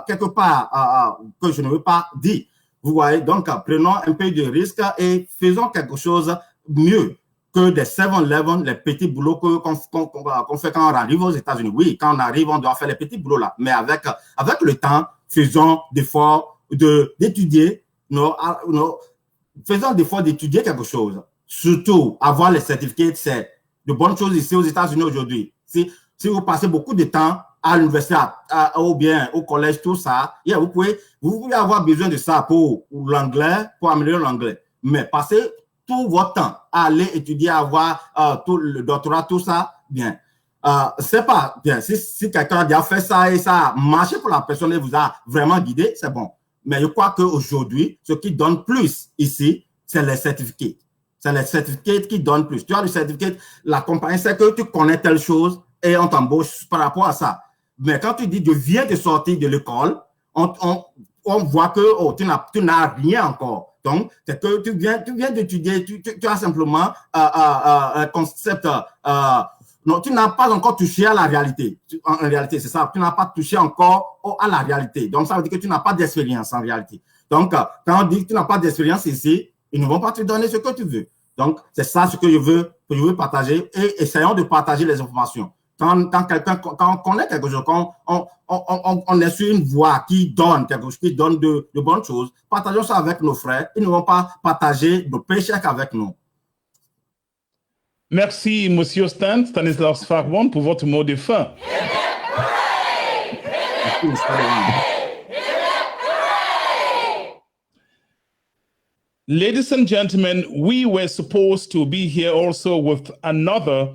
quelque part que je ne veux pas dire. Vous voyez, donc, prenons un peu de risque et faisons quelque chose mieux que des 7-Eleven, les petits boulots qu'on fait quand on arrive aux États-Unis. Oui, quand on arrive, on doit faire les petits boulots là. Mais avec le temps, faisons d'efforts d'étudier, faisons d'efforts d'étudier quelque chose. Surtout, avoir les certificats, c'est de bonnes choses ici aux États-Unis aujourd'hui. Si vous passez beaucoup de temps à l'université ou bien au collège, tout ça, vous pouvez avoir besoin de ça pour l'anglais, pour améliorer l'anglais. Mais passez tout votre temps à aller étudier, avoir tout le doctorat, tout ça, bien. C'est pas bien. Si quelqu'un a déjà fait ça et ça a marché pour la personne et vous a vraiment guidé, c'est bon. Mais je crois qu'aujourd'hui, ce qui donne plus ici, c'est les certificats. C'est les certificats qui donnent plus. Tu as le certificat, la compagnie sait que tu connais telle chose et on t'embauche par rapport à ça. Mais quand tu dis je viens de sortir de l'école, on voit que tu n'as rien encore. Donc, c'est que tu viens d'étudier, tu as simplement un concept. Non, tu n'as pas encore touché à la réalité. En réalité, c'est ça. Tu n'as pas touché encore à la réalité. Donc, ça veut dire que tu n'as pas d'expérience en réalité. Donc, quand on dit que tu n'as pas d'expérience ici, ils ne vont pas te donner ce que tu veux. Donc, c'est ça ce que je veux partager, et essayons de partager les informations. Quand on connaît quelque chose, quand on est sur une voie qui donne quelque chose, qui donne de bonnes choses, partageons ça avec nos frères. Ils ne vont pas partager nos péchés avec nous. Merci, Monsieur Stanislas Fagbon, pour votre mot de fin. Ladies and gentlemen, we were supposed to be here also with another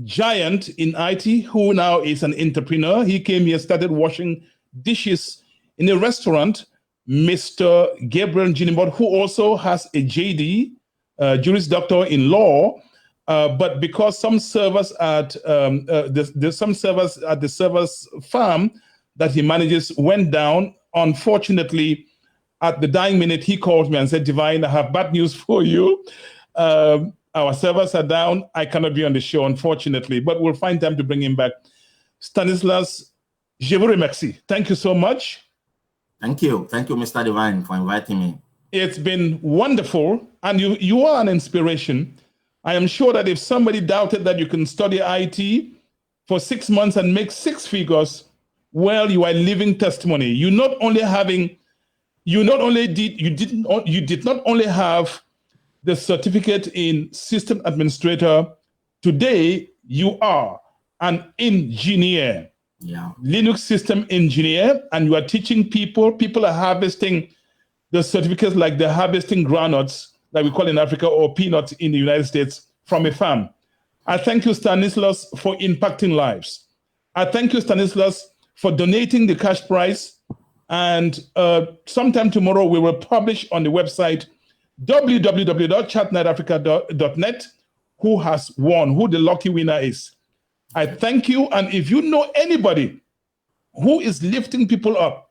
giant in IT who now is an entrepreneur. He came here, started washing dishes in a restaurant, Mr. Gabriel Jinibot, who also has a JD, Juris Doctor in Law. But because some servers at some servers at the server's farm that he manages went down, unfortunately, at the dying minute, he called me and said, Divine, I have bad news for you. Our servers are down. I cannot be on the show, unfortunately, but we'll find time to bring him back. Stanislas, je vous remercie. Thank you so much. Thank you. Thank you, Mr. Divine, for inviting me. It's been wonderful, and you are an inspiration. I am sure that if somebody doubted that you can study IT for 6 months and make 6 figures, well, you are living testimony. You did not only have the certificate in system administrator. Today, you are an engineer, Linux system engineer, and you are teaching people. People are harvesting the certificates like they're harvesting groundnuts, like we call in Africa, or peanuts in the United States, from a farm. I thank you, Stanislas, for impacting lives. I thank you, Stanislas, for donating the cash prize. And sometime tomorrow, we will publish on the website www.chatnightafrica.net, who has won, who the lucky winner is. I thank you. And if you know anybody who is lifting people up,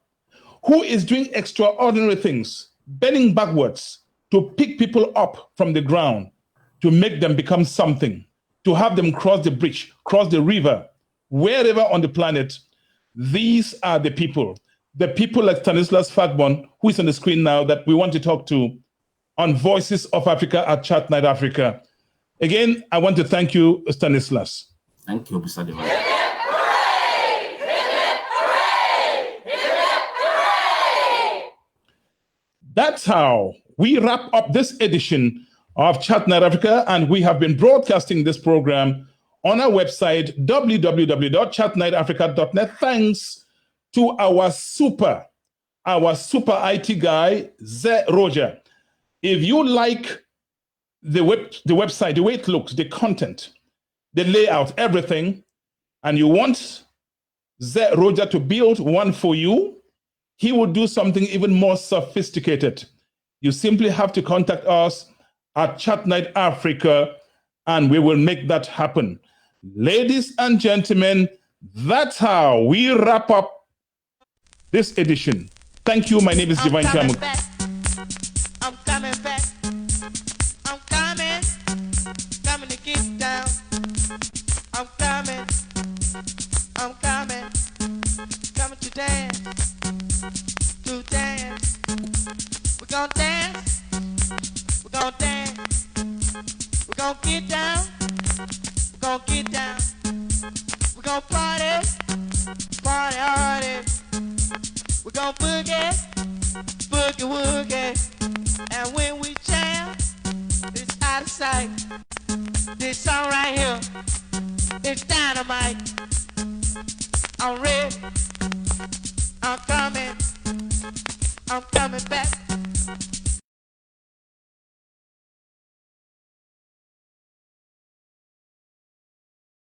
who is doing extraordinary things, bending backwards to pick people up from the ground, to make them become something, to have them cross the bridge, cross the river, wherever on the planet, these are the people like Stanislas Fagbon, who is on the screen now, that we want to talk to on Voices of Africa at Chat Night Africa. Again, I want to thank you, Stanislas. Thank you, Mr. Dewan. That's how we wrap up this edition of Chat Night Africa, and we have been broadcasting this program on our website, www.chatnightafrica.net, thanks to our super IT guy, Ze Roger. If you like the website, the way it looks, the content, the layout, everything, and you want Ze Roger to build one for you, he will do something even more sophisticated. You simply have to contact us at Chat Night Africa, and we will make that happen. Ladies and gentlemen, that's how we wrap up this edition. Thank you. My name is Divine Chamu. I'm coming back. I'm coming to get down. I'm coming to dance, We're gonna dance, we're gonna get down, we're gonna party hard, we're gonna boogie woogie, and when we jam, it's out of sight. This song right here, it's dynamite. I'm ready.